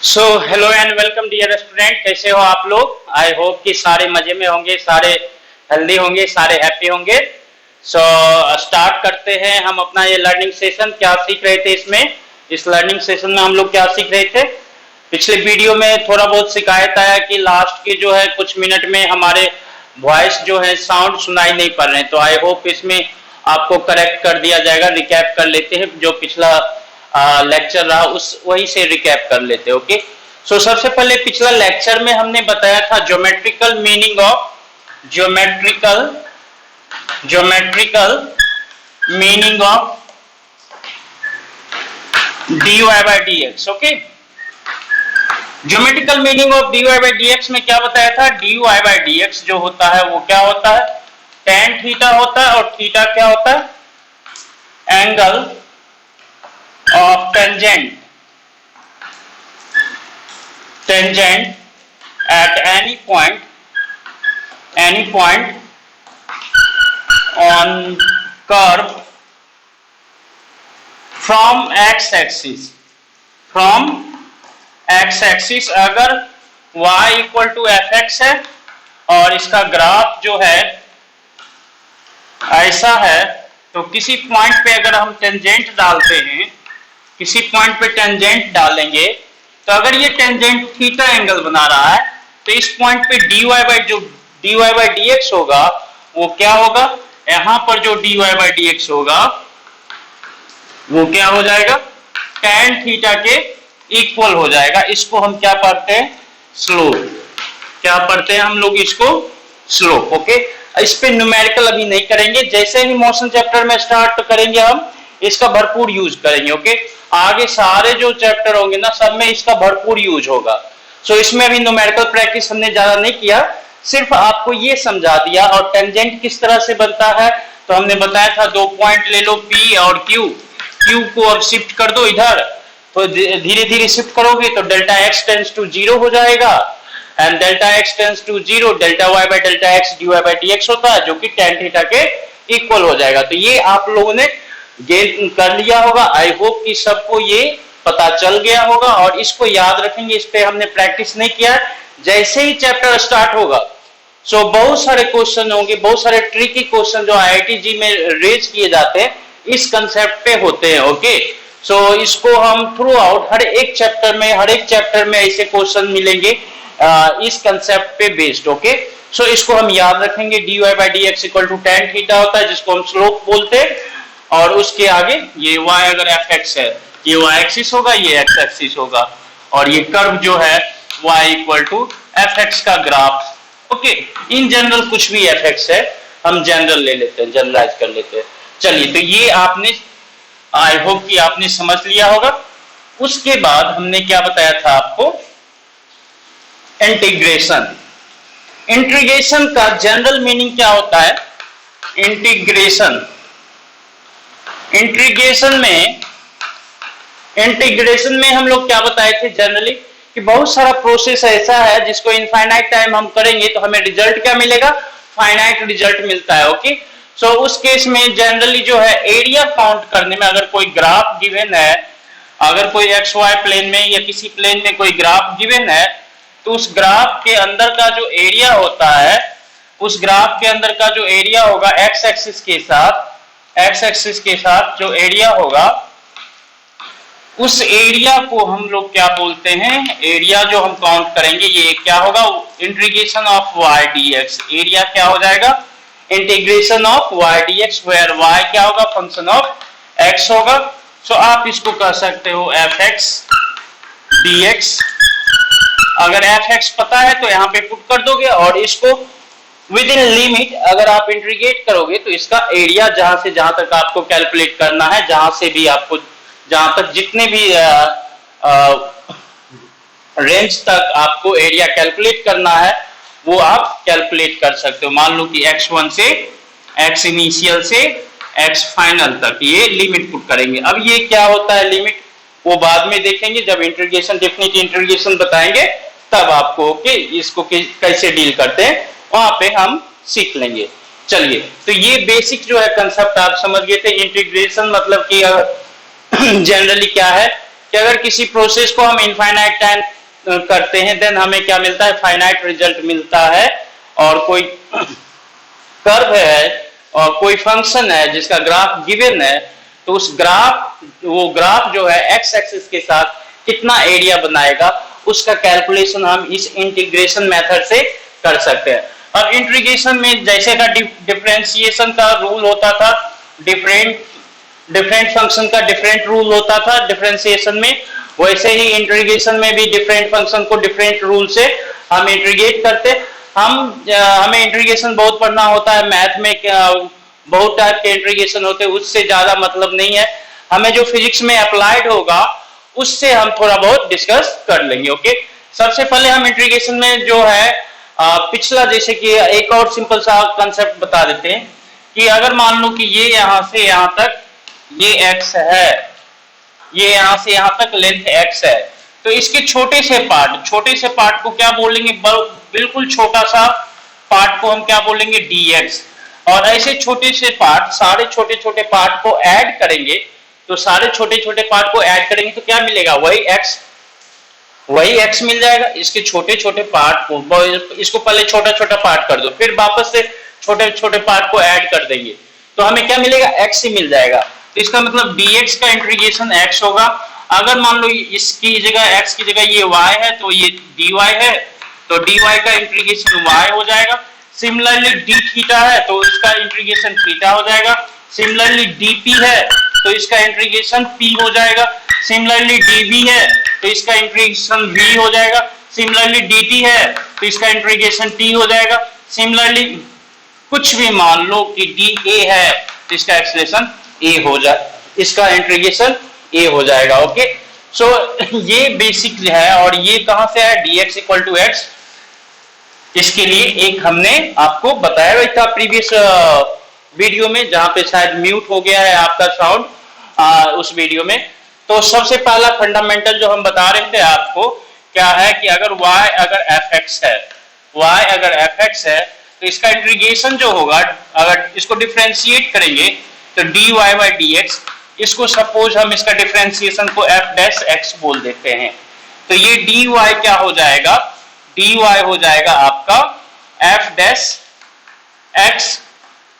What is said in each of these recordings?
So hello and welcome dear student, कैसे हो आप लोग। आई होप कि सारे मजे में होंगे, सारे हेल्दी होंगे, सारे हैप्पी होंगे। सो स्टार्ट करते हैं हम अपना ये लर्निंग सेशन। क्या सीख रहे थे इस लर्निंग सेशन में हम लोग क्या सीख रहे थे। पिछले वीडियो में थोड़ा बहुत शिकायत आया कि लास्ट के जो है कुछ मिनट में हमारे वॉइस जो है साउंड सुनाई नहीं पड़ रहे हैं। तो आई होप इसमें आपको करेक्ट कर दिया जाएगा। रिकैप कर लेते हैं जो पिछला लेक्चर रहा, उस वही से रिकैप कर लेते हैं। ओके, सो सबसे पहले पिछला लेक्चर में हमने बताया था geometrical meaning of meaning of dy by dx। Okay, geometrical meaning of dy by dx में क्या बताया था। dy by dx जो होता है वो क्या होता है, tan थीटा होता है। और थीटा क्या होता है, angle of tangent at any point on curve from x axis अगर y इक्वल टू fx है और इसका ग्राफ जो है ऐसा है, तो किसी पॉइंट पे अगर हम टेंजेंट डालते हैं, किसी पॉइंट पे टेंजेंट डालेंगे, तो अगर ये टेंजेंट थीटा एंगल बना रहा है तो इस पॉइंट पे dy by dx होगा वो क्या होगा, यहां पर जो dy by dx होगा वो क्या हो जाएगा, tan थीटा के इक्वल हो जाएगा। इसको हम क्या पढ़ते हैं, स्लोप। क्या पढ़ते हैं हम लोग इसको, स्लोप। ओके, इस पे न्यूमेरिकल अभी नहीं करेंगे, जैसे ही मोशन चैप्टर में स्टार्ट करेंगे हम इसका भरपूर यूज करेंगे। ओके, आगे सारे जो चैप्टर होंगे ना सब में इसका भरपूर यूज होगा। सो इसमें अभी न्यूमेरिकल प्रैक्टिस हमने ज्यादा नहीं किया, सिर्फ आपको ये समझा दिया। और टेंजेंट किस तरह से बनता है तो हमने बताया था, दो पॉइंट ले लो P और Q को अब शिफ्ट कर दो इधर, तो धीरे धीरे शिफ्ट करोगे तो डेल्टा x टेंड्स टू 0 हो जाएगा and delta x tends to 0 delta y by delta x dy by dx होता है, जो कि tan थीटा के इक्वल हो जाएगा। तो ये आप लोगों ने गेन कर लिया होगा। आई होप कि सबको ये पता चल गया होगा और इसको याद रखेंगे। इस पे हमने प्रैक्टिस नहीं किया। जैसे ही चैप्टर स्टार्ट होगा सो बहुत सारे क्वेश्चन होंगे, बहुत सारे ट्रिकी क्वेश्चन जो IIT में रेज किए जाते हैं इस कंसेप्ट पे होते हैं। ओके, सो इसको हम थ्रू आउट हर एक चैप्टर में ऐसे क्वेश्चन मिलेंगे इस कंसेप्ट पे बेस्ड। ओके, सो इसको हम याद रखेंगे। dy by dx equal to tan theta होता है, जिसको हम स्लोप बोलते हैं। और उसके आगे ये y अगर fx है, ये y एक्सिस होगा, ये x एक्सिस होगा, और ये कर्व जो है y इक्वल टू fx का ग्राफ। ओके, इन जनरल कुछ भी fx है हम जनरल ले लेते हैं, जनरलाइज कर लेते हैं। चलिए, तो ये आपने आई होप कि आपने समझ लिया होगा। उसके बाद हमने क्या बताया था आपको, इंटीग्रेशन का जनरल मीनिंग क्या होता है। इंटीग्रेशन में हम लोग क्या बताए थे जनरली, कि बहुत सारा प्रोसेस ऐसा है जिसको इनफाइनाइट टाइम हम करेंगे तो हमें रिजल्ट क्या मिलेगा, फाइनाइट रिजल्ट मिलता है। ओके, सो उस केस में जनरली जो है एरिया काउंट करने में, अगर कोई ग्राफ गिवन है, अगर कोई XY प्लेन में या किसी प्लेन में कोई ग्राफ गिवन है, तो उस ग्राफ के अंदर का जो एरिया होता है, उस ग्राफ के अंदर का जो एरिया होगा x एक्सिस के साथ जो एरिया होगा, उस एरिया को हम लोग क्या बोलते हैं, एरिया जो हम काउंट करेंगे ये क्या होगा, integration of y dx। Area क्या हो जाएगा, integration of y dx, where y क्या होगा, फंक्शन ऑफ x होगा। सो आप इसको कह सकते हो fx dx। अगर fx पता है तो यहाँ पे पुट कर दोगे और इसको विद इन लिमिट अगर आप इंटीग्रेट करोगे तो इसका एरिया जहां से जहां तक आपको कैलकुलेट करना है, जहां से भी आपको जहां तक जितने भी रेंज तक आपको एरिया कैलकुलेट करना है वो आप कैलकुलेट कर सकते हो। मान लो कि x1 से x इनिशियल से x फाइनल तक ये लिमिट पुट करेंगे। अब ये क्या होता है लिमिट, वो बाद में देखेंगे जब इंटीग्रेशन, डेफिनेट इंटीग्रेशन बताएंगे तब आपको। ओके, इसको कैसे डील करते हैं वहां पे हम सीख लेंगे। चलिए, तो ये बेसिक जो है कंसेप्ट आप समझ गए थे। इंटीग्रेशन मतलब कि जनरली क्या है कि अगर किसी प्रोसेस को हम इनफाइनाइट टाइम करते हैं देन हमें क्या मिलता है, फाइनाइट रिजल्ट मिलता है। और कोई कर्व है और कोई फंक्शन है जिसका ग्राफ गिवन है, तो उस वो ग्राफ जो है एक्स एक्सिस के साथ कितना एरिया बनाएगा उसका कैलकुलेशन हम इस इंटीग्रेशन मेथड से कर सकते हैं। और इंटीग्रेशन में जैसे का डिफरेंशिएशन का रूल होता था, डिफरेंट फंक्शन का डिफरेंट रूल होता था डिफरेंशिएशन में, वैसे ही इंटीग्रेशन में भी डिफरेंट फंक्शन को डिफरेंट रूल से हम इंटीग्रेट करते। हमें इंटीग्रेशन बहुत पढ़ना होता है, मैथ में बहुत टाइप के इंटीग्रेशन होते हैं, उससे ज्यादा मतलब नहीं है। हमें जो फिजिक्स में अप्लाइड होगा उससे हम थोड़ा बहुत डिस्कस कर लेंगे। ओके, सबसे पहले हम इंटीग्रेशन में जो है पिछला, जैसे कि एक और सिंपल सा कंसेप्ट बता देते हैं कि अगर मान लो कि ये यहां से यहां तक ये x है, ये यहां से यहां तक लेंथ x है, तो इसके छोटे से पार्ट को क्या बोलेंगे, बिल्कुल छोटा सा पार्ट को हम क्या बोलेंगे, dx। और ऐसे छोटे से पार्ट, सारे छोटे छोटे पार्ट को ऐड करेंगे, तो सारे छोटे छोटे पार्ट को ऐड करेंगे तो क्या मिलेगा, वही x मिल जाएगा। इसके छोटे छोटे पार्ट को, इसको पहले छोटा छोटा पार्ट कर दो, फिर वापस से छोटे छोटे पार्ट को ऐड कर देंगे तो हमें क्या मिलेगा, x ही मिल जाएगा। तो इसका मतलब dx का इंटीग्रेशन x होगा। अगर मान लो इसकी जगह x की जगह ये y है तो ये dy है, तो dy का इंटीग्रेशन y हो जाएगा। सिमिलरली d थीटा है तो इसका इंटीग्रेशन थीटा हो जाएगा। सिमिलरली dp है तो इसका इंटीग्रेशन p हो जाएगा। सिमिलरली dv है तो इसका इंटीग्रेशन v हो जाएगा। सिमिलरली dt है तो इसका इंटीग्रेशन t हो जाएगा। सिमिलरली कुछ भी मान लो कि dA है तो इसका एक्सप्रेशन a हो जाए, इसका इंटीग्रेशन a हो जाएगा। ओके, सो ये बेसिक है। और ये कहां से है, dx इक्वल टू x, इसके लिए एक हमने आपको बताया हुआ था प्रीवियस वीडियो में, जहां पे शायद म्यूट हो गया है आपका साउंड उस वीडियो में। तो सबसे पहला फंडामेंटल जो हम बता रहे थे आपको क्या है कि अगर y अगर fx है तो इसका इंटीग्रेशन जो होगा, अगर इसको डिफरेंशिएट करेंगे तो dy बाई dx, इसको सपोज हम इसका डिफरेंशिएशन को f डैश x बोल देते हैं, तो ये dy क्या हो जाएगा, dy हो जाएगा आपका f dash x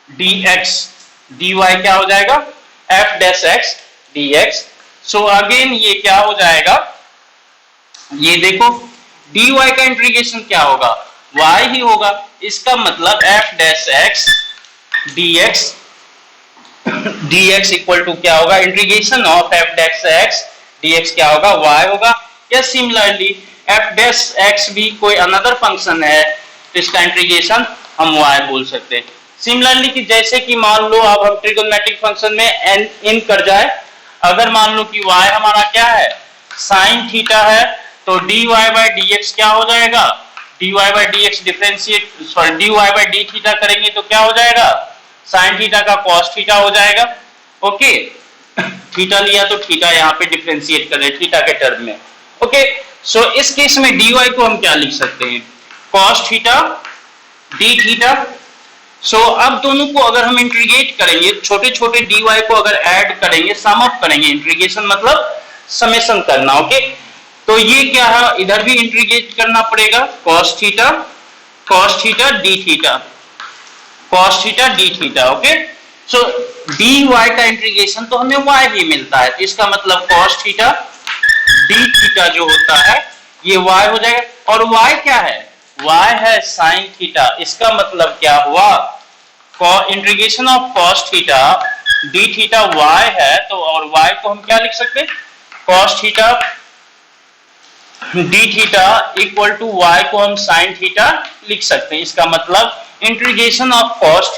dx। dy क्या हो जाएगा, f dash x dx। So again ये क्या हो जाएगा, ये देखो dy का इंटीग्रेशन क्या होगा, y ही होगा। इसका मतलब f dash x dx equal to क्या होगा, integration of f dash x dx क्या होगा, y होगा। या सिमिलरली f डैश x भी कोई अनदर फंक्शन है तो इसका इंटीग्रेशन हम y बोल सकते हैं। सिमिलरली कि जैसे कि मान लो अब हम ट्रिगोनोमेट्रिक फंक्शन में इन कर जाए, अगर मान लो कि y हमारा क्या है, साइन थीटा है, तो dy बाई dx क्या हो जाएगा, dy by dx differentiate dy by d theta करेंगे तो क्या हो जाएगा, साइन थीटा का कॉस थीटा हो जाएगा। ओके, थीटा लिया तो थीटा यहाँ पे डिफरेंशिएट कर रहे हैं थीटा के टर्म में। ओके, सो इस केस में dy को हम क्या लिख सकते हैं, कॉस थीटा d थीटा। सो अब दोनों को अगर हम इंटीग्रेट करेंगे, छोटे छोटे dy को अगर ऐड करेंगे, सम अप करेंगे, इंटीग्रेशन मतलब समेशन करना। ओके, तो ये क्या है, इधर भी इंटीग्रेट करना पड़ेगा, cos theta d theta, cos theta d theta. Okay, so dy का इंटीग्रेशन तो हमें y ही मिलता है, तो इसका मतलब cos थीटा d थीटा जो होता है ये y हो जाएगा। और y क्या है, y है sin थीटा। इसका मतलब क्या हुआ, integration of cos theta d theta y है, तो और y को हम क्या लिख सकते हैं, cos theta d theta equal to y को हम sin थीटा लिख सकते हैं। इसका मतलब integration of cos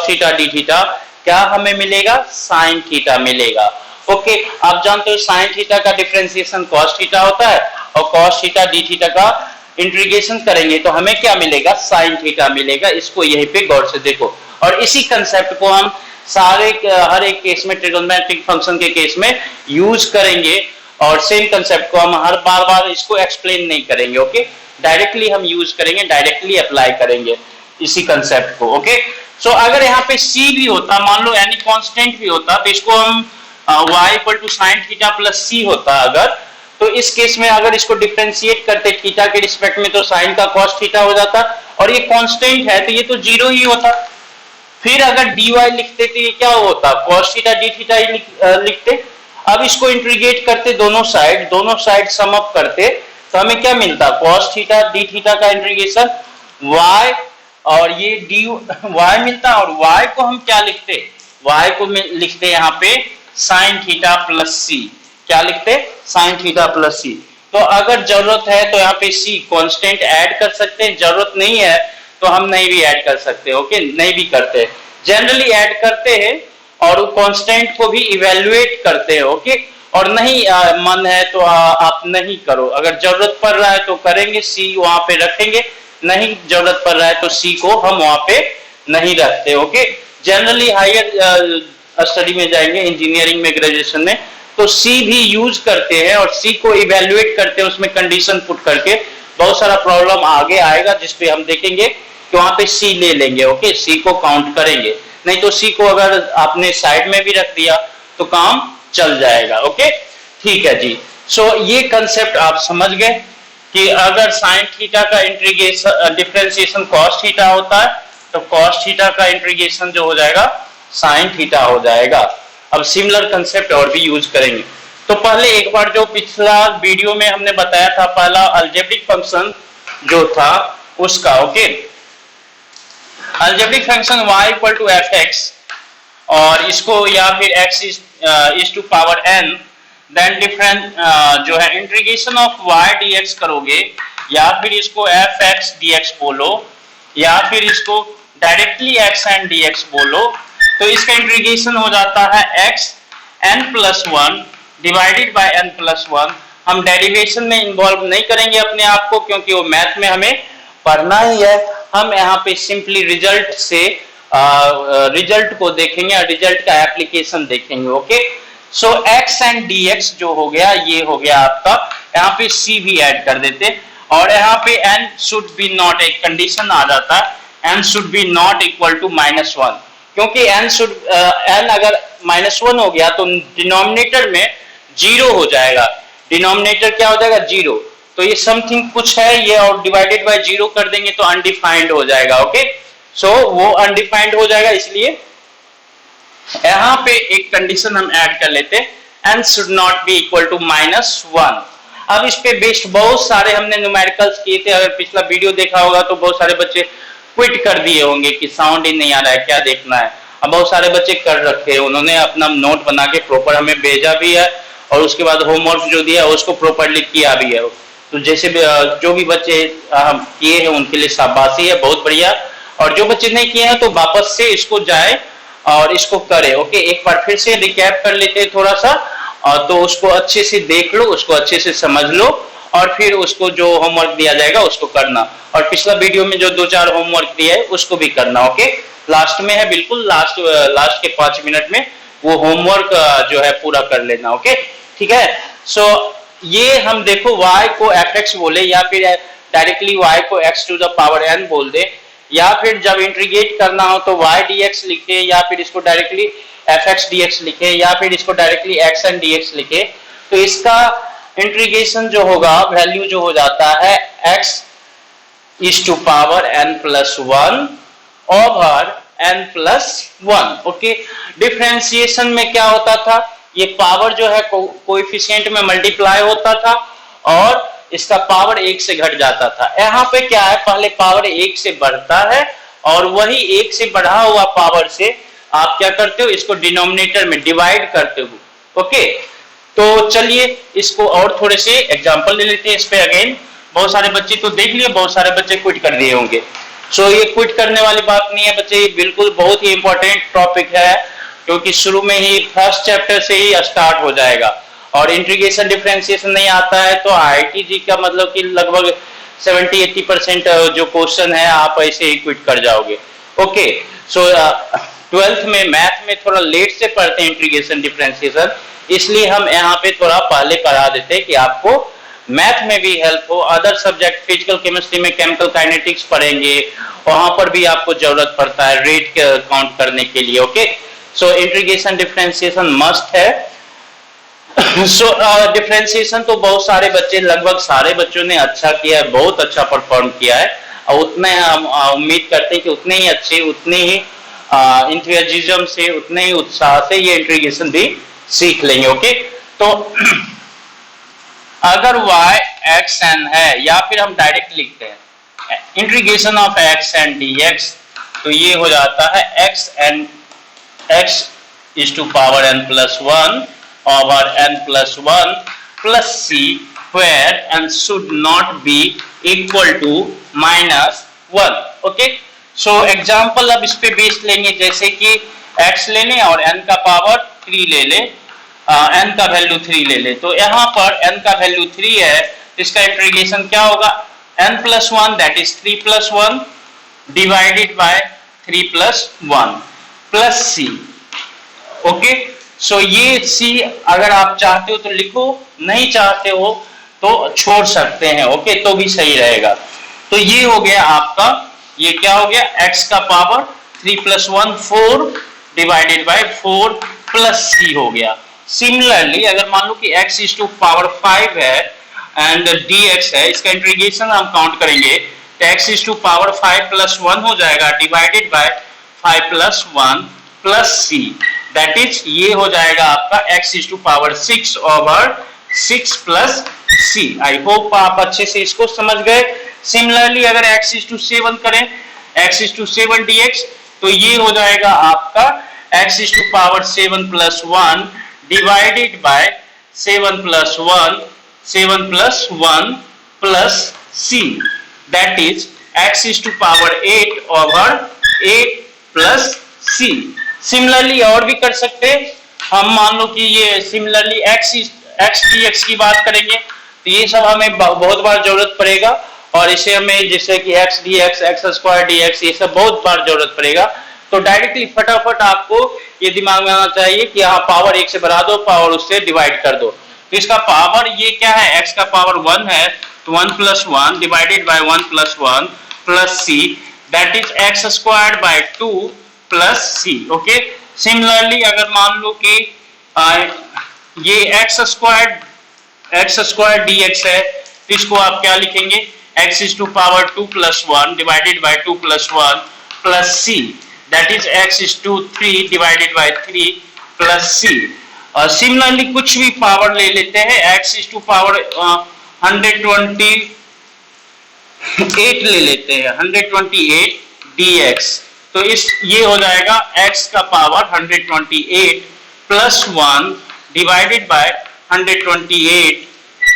theta d theta क्या हमें मिलेगा, sin थीटा मिलेगा। ओके, आप जानते हो sin थीटा का डिफरेंशिएशन cos थीटा होता है, और cos थीटा d थीटा का इंटीग्रेशन करेंगे तो हमें क्या मिलेगा, sin थीटा मिलेगा। इसको यहीं पे गौर से देखो, और इसी कंसेप्ट को हम हर एक केस में, ट्रिगोनोमेट्रिक फंक्शन के केस में यूज करेंगे, और सेम कंसेप्ट को हम हर बार इसको एक्सप्लेन नहीं करेंगे। ओके, डायरेक्टली हम यूज करेंगे, डायरेक्टली अप्लाई करेंगे इसी कंसेप्ट को। ओके, सो अगर यहाँ पे c भी होता, मान लो एनी कांस्टेंट भी होता, तो इसको हम y equal to sine theta plus c होता अगर, तो इस केस में अगर इसको डिफरेंशिएट करते थीटा के रिस्पेक्ट में तो साइन का कॉस थीटा हो जाता, और ये कांस्टेंट है तो ये तो जीरो ही होता। फिर अगर dy लिखते तो ये क्या होता, cos थीटा d थीटा ही लिखते। अब इसको इंटीग्रेट करते दोनों साइड सम अप करते तो हमें क्या मिलता, cos थीटा d थीटा का इंटीग्रेशन y और ये y मिलता, और y को हम क्या लिखते, y को लिखते यहाँ पे sin थीटा प्लस c। क्या लिखते, sin थीटा प्लस c। तो अगर जरूरत है तो यहाँ पे c कांस्टेंट ऐड कर सकते हैं, जरूरत नहीं है तो हम नहीं भी ऐड कर सकते। ओके, नहीं भी करते, जनरली ऐड करते हैं और वो कांस्टेंट को भी इवेल्युएट करते हैं। ओके, और नहीं मन है तो आप नहीं करो, अगर जरूरत पड़ रहा है तो करेंगे, सी वहां पे रखेंगे, नहीं जरूरत पड़ रहा है तो सी को हम वहां पे नहीं रखते। ओके, जनरली हायर स्टडी में जाएंगे, इंजीनियरिंग में, ग्रेजुएशन में, तो सी भी यूज करते हैं और सी को इवेल्युएट करते हैं, उसमें कंडीशन पुट करके। बहुत सारा प्रॉब्लम आगे आएगा जिसपे हम देखेंगे कि वहां पे सी ले लेंगे। ओके, सी को काउंट करेंगे, नहीं तो सी को अगर आपने साइड में भी रख दिया तो काम चल जाएगा। ओके, ठीक है जी। सो ये कंसेप्ट आप समझ गए कि अगर साइन थीटा का इंटीग्रेशन डिफरेंशिएशन कॉस थीटा होता है तो कॉस थीटा का इंटीग्रेशन जो हो जाएगा साइन थीटा हो जाएगा। अब सिमिलर कंसेप्ट और भी यूज करेंगे। तो पहले एक बार जो पिछला वीडियो में हमने बताया था, पहला अलजेब्रिक फंक्शन जो था उसका। Okay, algebraic function y equal to F X, और इसको या फिर x is to power n, then different जो है इंटीग्रेशन ऑफ y dx करोगे, या फिर इसको एफ एक्स dx बोलो, या फिर इसको डायरेक्टली x n dx बोलो, तो इसका इंटीग्रेशन हो जाता है x n+1 divided by n+1। हम डेरिवेशन में इन्वॉल्व नहीं करेंगे अपने आप को, क्योंकि वो मैथ में हमें पढ़ना ही है। हम यहाँ पे सिंपली रिजल्ट से रिजल्ट को देखेंगे और रिजल्ट का एप्लीकेशन देखेंगे। Okay, so x and dx जो हो गया, ये हो गया आपका, यहाँ पे c भी ऐड कर देते, और यहाँ पे n शुड बी नॉट, एक कंडीशन आ जाता है, n should be not equal to -1, क्योंकि n अगर -1 हो गया तो डिनोमिनेटर में 0 हो जाएगा। डिनोमिनेटर क्या हो जाएगा, 0। तो ये समथिंग कुछ है ये, और डिवाइडेड बाय 0 कर देंगे तो अनडिफाइंड हो जाएगा। ओके, सो वो अनडिफाइंड हो जाएगा, इसलिए यहां पे एक कंडीशन हम ऐड कर लेते, n should not be equal to -1। अब इस पे बेस्ड बहुत सारे हमने न्यूमेरिकल्स किए थे, अगर पिछला वीडियो देखा होगा तो बहुत सारे बच्चे क्विट कर दिए होंगे कि साउंड ही नहीं आ रहा है, क्या देखना है। अब बहुत सारे बच्चे कर रखे, उन्होंने अपना नोट बना के प्रॉपर हमें भेजा भी है, और उसके बाद होमवर्क जो दिया उसको प्रॉपरली किया भी है। तो जैसे जो भी बच्चे किए हैं उनके लिए शाबाशी है, बहुत बढ़िया। और जो बच्चे नहीं किए हैं तो वापस से इसको जाए और इसको करे। ओके, एक बार फिर से रिकैप कर लेते हैं थोड़ा सा, तो उसको अच्छे से देख लो, उसको अच्छे से समझ लो, और फिर उसको जो होमवर्क दिया जाएगा उसको करना, और पिछला वीडियो में जो 2-4 होमवर्क दिया है उसको भी करना। ओके, लास्ट में है, बिल्कुल लास्ट के 5 मिनट में वो होमवर्क जो है पूरा कर लेना। ओके, ठीक है। सो ये हम देखो y को fx बोले, या फिर डायरेक्टली y को x to the power n बोल दे, या फिर जब इंटीग्रेट करना हो तो y dx लिखे, या फिर इसको डायरेक्टली fx dx लिखे, या फिर इसको डायरेक्टली xn dx लिखे, तो इसका इंटीग्रेशन जो होगा, वैल्यू जो हो जाता है x is to power n+1 over n+1। Okay, differentiation में क्या होता था, ये पावर जो है कोएफिशिएंट में मल्टीप्लाई होता था और इसका पावर 1 से घट जाता था। यहाँ पे क्या है, पहले पावर 1 से बढ़ता है और वही 1 से बढ़ा हुआ पावर से आप क्या करते हो, इसको डिनोमिनेटर में डिवाइड करते हो। ओके, तो चलिए इसको और थोड़े से एग्जांपल ले लेते हैं इस पे। अगेन बहुत सारे बच्चे तो देख लिए, बहुत सारे बच्चे क्विट कर दिए होंगे। सो ये क्विट करने वाली बात नहीं है बच्चे, ये बिल्कुल बहुत ही इंपॉर्टेंट टॉपिक है, क्योंकि शुरू में ही फर्स्ट चैप्टर से ही स्टार्ट हो जाएगा। और इंटीग्रेशन डिफरेंशिएशन नहीं आता है तो आईआईटी जी का मतलब कि लगभग 70-80% जो क्वेश्चन है आप ऐसे ही क्विट कर जाओगे। ओके, सो 12th में मैथ में थोड़ा लेट से पढ़ते हैं इंटीग्रेशन डिफरेंशिएशन, इसलिए हम यहाँ पे थोड़ा पहले पढ़ा देते हैं कि आपको मैथ में भी हेल्प हो। अदर सब्जेक्ट फिजिकल केमिस्ट्री में केमिकल काइनेटिक्स पढ़ेंगे, वहां पर भी आपको जरूरत पड़ता है रेट काउंट करने के लिए। Okay, so integration differentiation must है सो डिफरेंशिएशन तो बहुत सारे बच्चे, लगभग सारे बच्चों ने अच्छा किया है, बहुत अच्छा परफॉर्म किया है, और उतने हम उम्मीद करते हैं कि उतने ही अच्छे, उतने ही इंथुसियाज्म से, उतने ही उत्साह से ये इंटीग्रेशन भी सीख लेंगे। ओके, तो अगर y x n है, या फिर हम डायरेक्ट लिखते हैं integration of x n dx, तो ये हो जाता है x is to power n plus 1 over n plus 1 plus c, where n should not be equal to minus 1। Okay, so example अब इस पे बेस लेंगे, जैसे कि x ले लें और n का पावर 3 ले लें, n का वैल्यू 3 ले ले, तो यहाँ पर n का वैल्यू 3 है, तो इसका इंटीग्रेशन क्या होगा, n plus 1 that is 3 plus 1 divided by 3 plus 1 plus c। Okay, so ये c अगर आप चाहते हो तो लिखो, नहीं चाहते हो तो छोड़ सकते हैं। ओके, तो भी सही रहेगा। तो ये हो गया आपका, ये क्या हो गया, x का power 3 plus 1 4 divided by 4 plus c हो गया। सिमिलरली अगर मान लो कि x इज टू पावर 5 है एंड dx है, इसका इंटीग्रेशन हम काउंट करेंगे तो x is to power 5 plus 1 हो जाएगा divided by 5 plus 1 plus c, that is ये हो जाएगा आपका x is to power 6 over 6 plus c। I hope आप अच्छे से इसको समझ गए। सिमिलरली अगर x इज टू 7 करें, x इज टू 7 dx, तो ये हो जाएगा आपका x is to power 7 plus 1 divided by 7 plus 1 plus c, that is x is to power 8 over 8 plus c। Similarly और भी कर सकते हैं हम, मान लो कि ये सिमिलरली x dx की बात करेंगे, तो ये सब हमें बहुत बार जरूरत पड़ेगा, और इसे हमें जैसे कि x dx, x square dx, ये सब बहुत बार जरूरत पड़ेगा। तो डायरेक्टली फटाफट आपको ये दिमाग में आना चाहिए कि यहाँ पावर 1 से बढ़ा दो, पावर उससे डिवाइड कर दो। तो इसका पावर ये क्या है, x का पावर 1 है, तो 1 plus 1 divided by 1 plus 1 plus c, that is x squared by 2 plus c। Okay, similarly अगर मान लो कि ये x स्क्वायर dx है, तो इसको आप क्या लिखेंगे, x is to power 2 plus 1 divided by 2 plus 1 plus c, that is x is to 3 divided by 3 plus c। और सिमिलरली कुछ भी पावर ले लेते हैं, x इज टू पावर 128 ले लेते हैं, 128 dx, तो इस ये हो जाएगा x का power 128 plus 1 divided by 128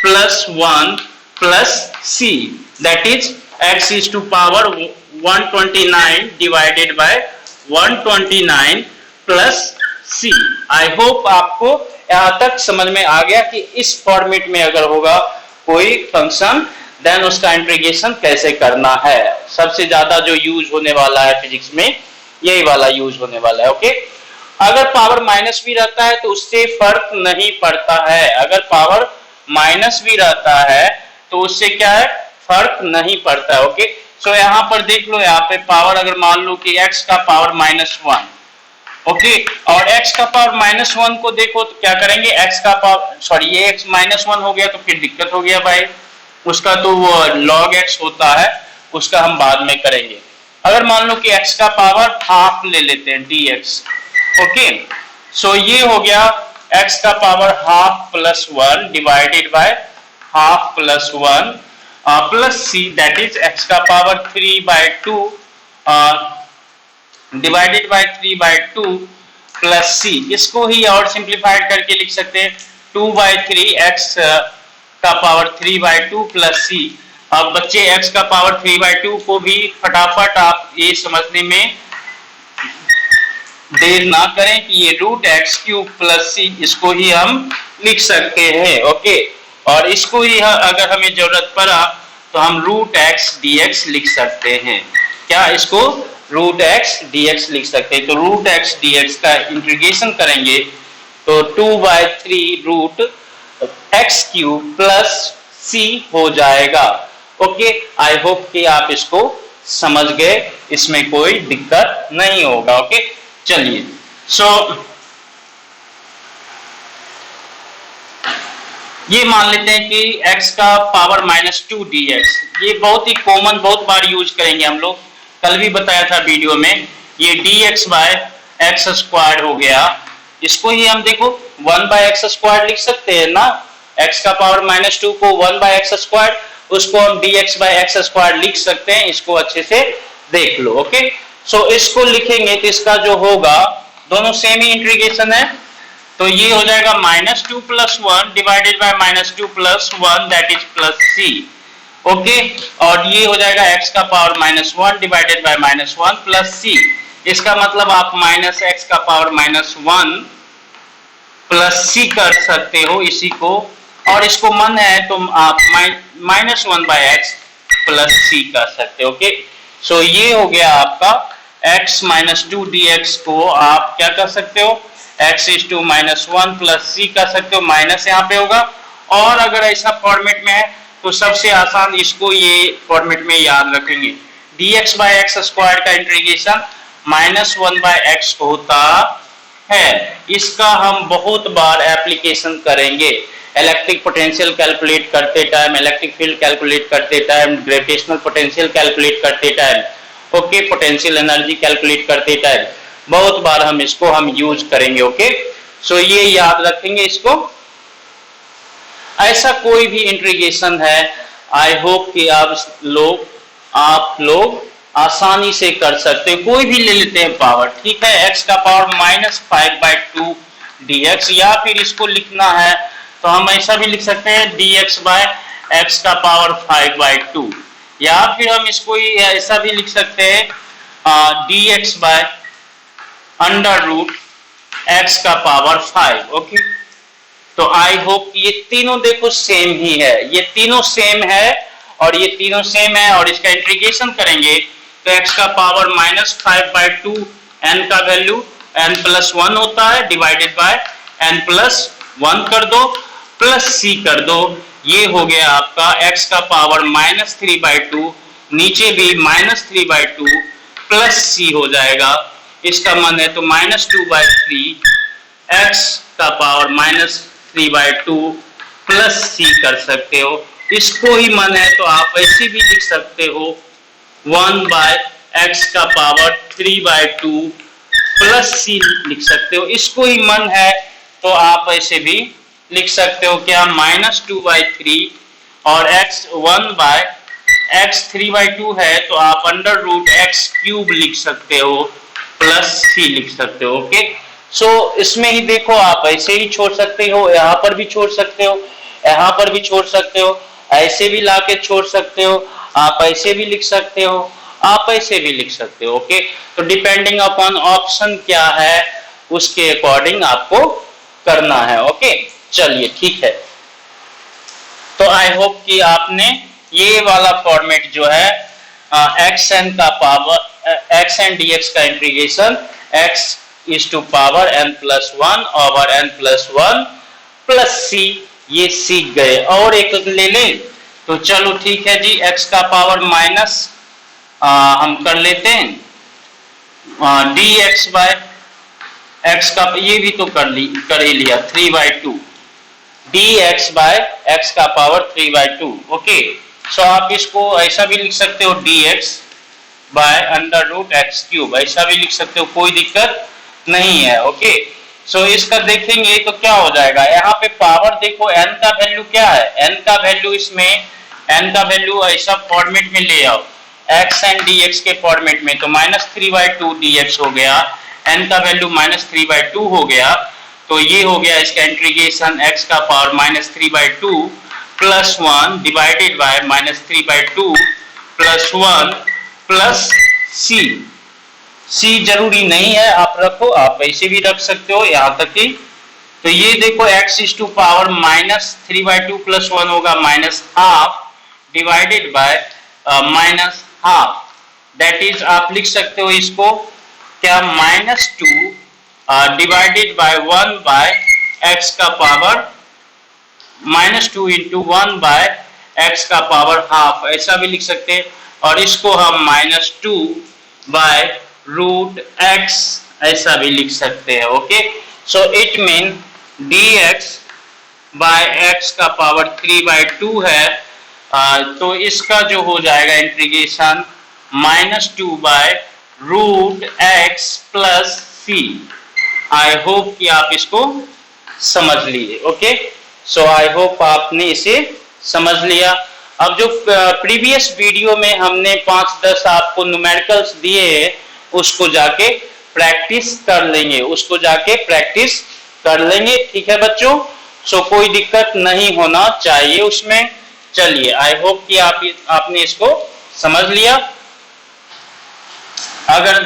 plus 1 plus c, that is x is to power 129 divided by 129 plus c। I hope आपको यहाँ तक समझ में आ गया कि इस फॉर्मेट में अगर होगा कोई फंक्शन, देन उसका इंटीग्रेशन कैसे करना है। सबसे ज्यादा जो यूज होने वाला है फिजिक्स में, यही वाला यूज होने वाला है। ओके, अगर पावर माइनस भी रहता है तो उससे फर्क नहीं पड़ता है, अगर पावर माइनस भी रहता है तो उससे क्या है, फर्क नहीं पड़ता है। ओके, सो यहाँ पर देख लो, यहाँ पे पावर अगर मान लो कि x का पावर -1, ओके, और x का पावर -1 को देखो तो क्या करेंगे, x का पावर, सॉरी ये x -1 हो गया तो फिर दिक्कत हो गया भाई, उसका तो वो log x होता है, उसका हम बाद में करेंगे। अगर मान लो कि x का पावर हाफ ले लेते हैं dx, ओके, सो ये हो गया x का power half plus 1 divided by half plus 1 plus c, that is x का power 3/2 divided by 3/2 plus c। इसको ही और सिंप्लीफाइड करके लिख सकते हैं 2/3 x का पावर 3/2 प्लस c। अब बच्चे x का पावर 3/2 को भी फटाफट आप ये समझने में देर ना करें कि ये √x³ प्लस c, इसको ही हम लिख सकते हैं। ओके, और इसको ही अगर हमें जरूरत पड़ा तो हम √x dx लिख सकते हैं। क्या, इसको √x dx लिख सकते हैं। तो √x dx का इंटीग्रेशन करेंगे तो 2/3 √x³ प्लस c हो जाएगा। ओके, आई होप कि आप इसको समझ गए, इसमें कोई दिक्कत नहीं होगा। ओके, चलिए, सो ये मान लेते हैं कि x का पावर -2 dx, ये बहुत ही कॉमन, बहुत बार यूज करेंगे हम लोग, कल भी बताया था वीडियो में। ये dx बाय एक्स स्क्वायर हो गया, इसको ही हम देखो 1 बाय एक्स स्क्वायर लिख सकते हैं ना, x का पावर -2 को 1 बाय एक्स स्क्वायर, उसको हम dx बाय एक्स स्क्वायर लिख सकते हैं, इसको अच्छे से देख लो। ओके, सो इसको लिखेंगे तो इसका जो होगा, दोनों सेम ही इंटीग्रेशन है, तो ये हो जाएगा -2 + 1 divided by -2 + 1 that is +c। Okay, और ये हो जाएगा x का पावर -1 डिवाइडेड बाय -1 +c। इसका मतलब आप -x का पावर -1 +c कर सकते हो इसी को, और इसको मन है तो आप -1 बाय x +c कर सकते हो। ओके, सो ये हो गया आपका x -2 dx को आप क्या कर सकते हो, x is to -1 + c कर सकते हो, माइनस यहाँ पे होगा। और अगर ऐसा फॉर्मेट में है तो सबसे आसान इसको ये फॉर्मेट में याद रखेंगे, dx बाय एक्स स्क्वायर का इंटीग्रेशन -1 बाय x होता है। इसका हम बहुत बार एप्लीकेशन करेंगे, इलेक्ट्रिक पोटेंशियल कैलकुलेट करते टाइम, इलेक्ट्रिक फील्ड कैलकुलेट करते टाइम, ग्रेविटेशनल पोटेंशियल कैलकुलेट करते time, okay, potential energy calculate करते टाइम बहुत बार हम इसको यूज करेंगे। ओके, सो ये याद रखेंगे इसको। ऐसा कोई भी इंटीग्रेशन है, आई होप कि आप लोग आसानी से कर सकते हो। कोई भी ले लेते हैं पावर, ठीक है, x का पावर -5/2 dx, या फिर इसको लिखना है तो हम ऐसा भी लिख सकते हैं dx बाय x का पावर 5/2, या फिर हम इसको ऐसा भी लिख सकते हैं dx बाय √x का पावर 5। ओके, तो आई होप ये तीनों देखो सेम ही है, ये तीनों सेम है और ये तीनों सेम है, और इसका इंटीग्रेशन करेंगे तो x का पावर -5/2, n का वैल्यू n+1 होता है, डिवाइडेड बाय n+1 कर दो, +c कर दो, ये हो गया आपका x का पावर -3/2, नीचे भी -3/2 +c हो जाएगा। इसका मन है तो -2/3 x का पावर -3/2 +c कर सकते हो। इसको ही मन है तो आप ऐसे भी लिख सकते हो 1/x का पावर 3/2 +c लिख सकते हो। इसको ही मन है तो आप ऐसे भी लिख सकते हो क्या, -2/3 और x 1/x 3/2 है तो आप √x³ लिख सकते हो, +c लिख सकते हो। ओके, सो इसमें ही देखो आप ऐसे ही छोड़ सकते हो, यहाँ पर भी छोड़ सकते हो, यहाँ पर भी छोड़ सकते हो, ऐसे भी लाके छोड़ सकते हो, आप ऐसे भी लिख सकते हो, आप ऐसे भी लिख सकते हो। ओके, तो डिपेंडिंग अपॉन ऑप्शन क्या है उसके अकॉर्डिंग आपको करना है। ओके, चलिए ठीक है, तो आई होप कि आपने ये वाला फॉर्मेट जो है xn का पावर xn dx का integration x is to power n+1 over n+1 +c ये सीख गए। और एक ले लें तो चलो ठीक है जी, x का पावर माइनस हम कर लेते हैं dx बाय x का, ये भी तो कर ही लिया 3/2 dx बाय x का पावर 3/2। ओके, सो आप इसको ऐसा भी लिख सकते हो dx बाय √x³, ऐसा भी लिख सकते हो, कोई दिक्कत नहीं है। ओके, सो इसका देखेंगे तो क्या हो जाएगा, यहाँ पे पावर देखो n का वैल्यू क्या है, n का वैल्यू इसमें n का वैल्यू ऐसा फॉर्मेट में ले आओ x एंड dx के फॉर्मेट में, तो -3/2 dx हो गया, n का वैल्यू -3/2 हो गया, तो ये हो गया इसका इंटीग्रेशन x का power -3/2 +1 divided bye -3/2 +1 +c। c जरूरी नहीं है आप रखो, आप ऐसे भी रख सकते हो यहाँ तक ही। तो ये देखो x is to पावर -3/2 +1 होगा -½ डिवाइडेड बाय -½ दैट इज आप लिख सकते हो इसको क्या, -2 डिवाइडेड बाय 1/x का पावर -2 × 1/x का पावर ½ ऐसा भी लिख सकते हैं, और इसको हम -2/√x ऐसा भी लिख सकते हैं। Okay, so it mean dx by x का पावर 3/2 है, तो इसका जो हो जाएगा integration -2/√x plus c. I hope कि आप इसको समझ लिए। ओके, सो आई होप आपने इसे समझ लिया। अब जो प्रीवियस वीडियो में हमने 5-10 आपको न्यूमेरिकल्स दिए हैं, उसको जाके प्रैक्टिस कर लेंगे, उसको जाके प्रैक्टिस कर लेंगे। ठीक है बच्चों, सो कोई दिक्कत नहीं होना चाहिए उसमें। चलिए, आई होप कि आपने इसको समझ लिया। अगर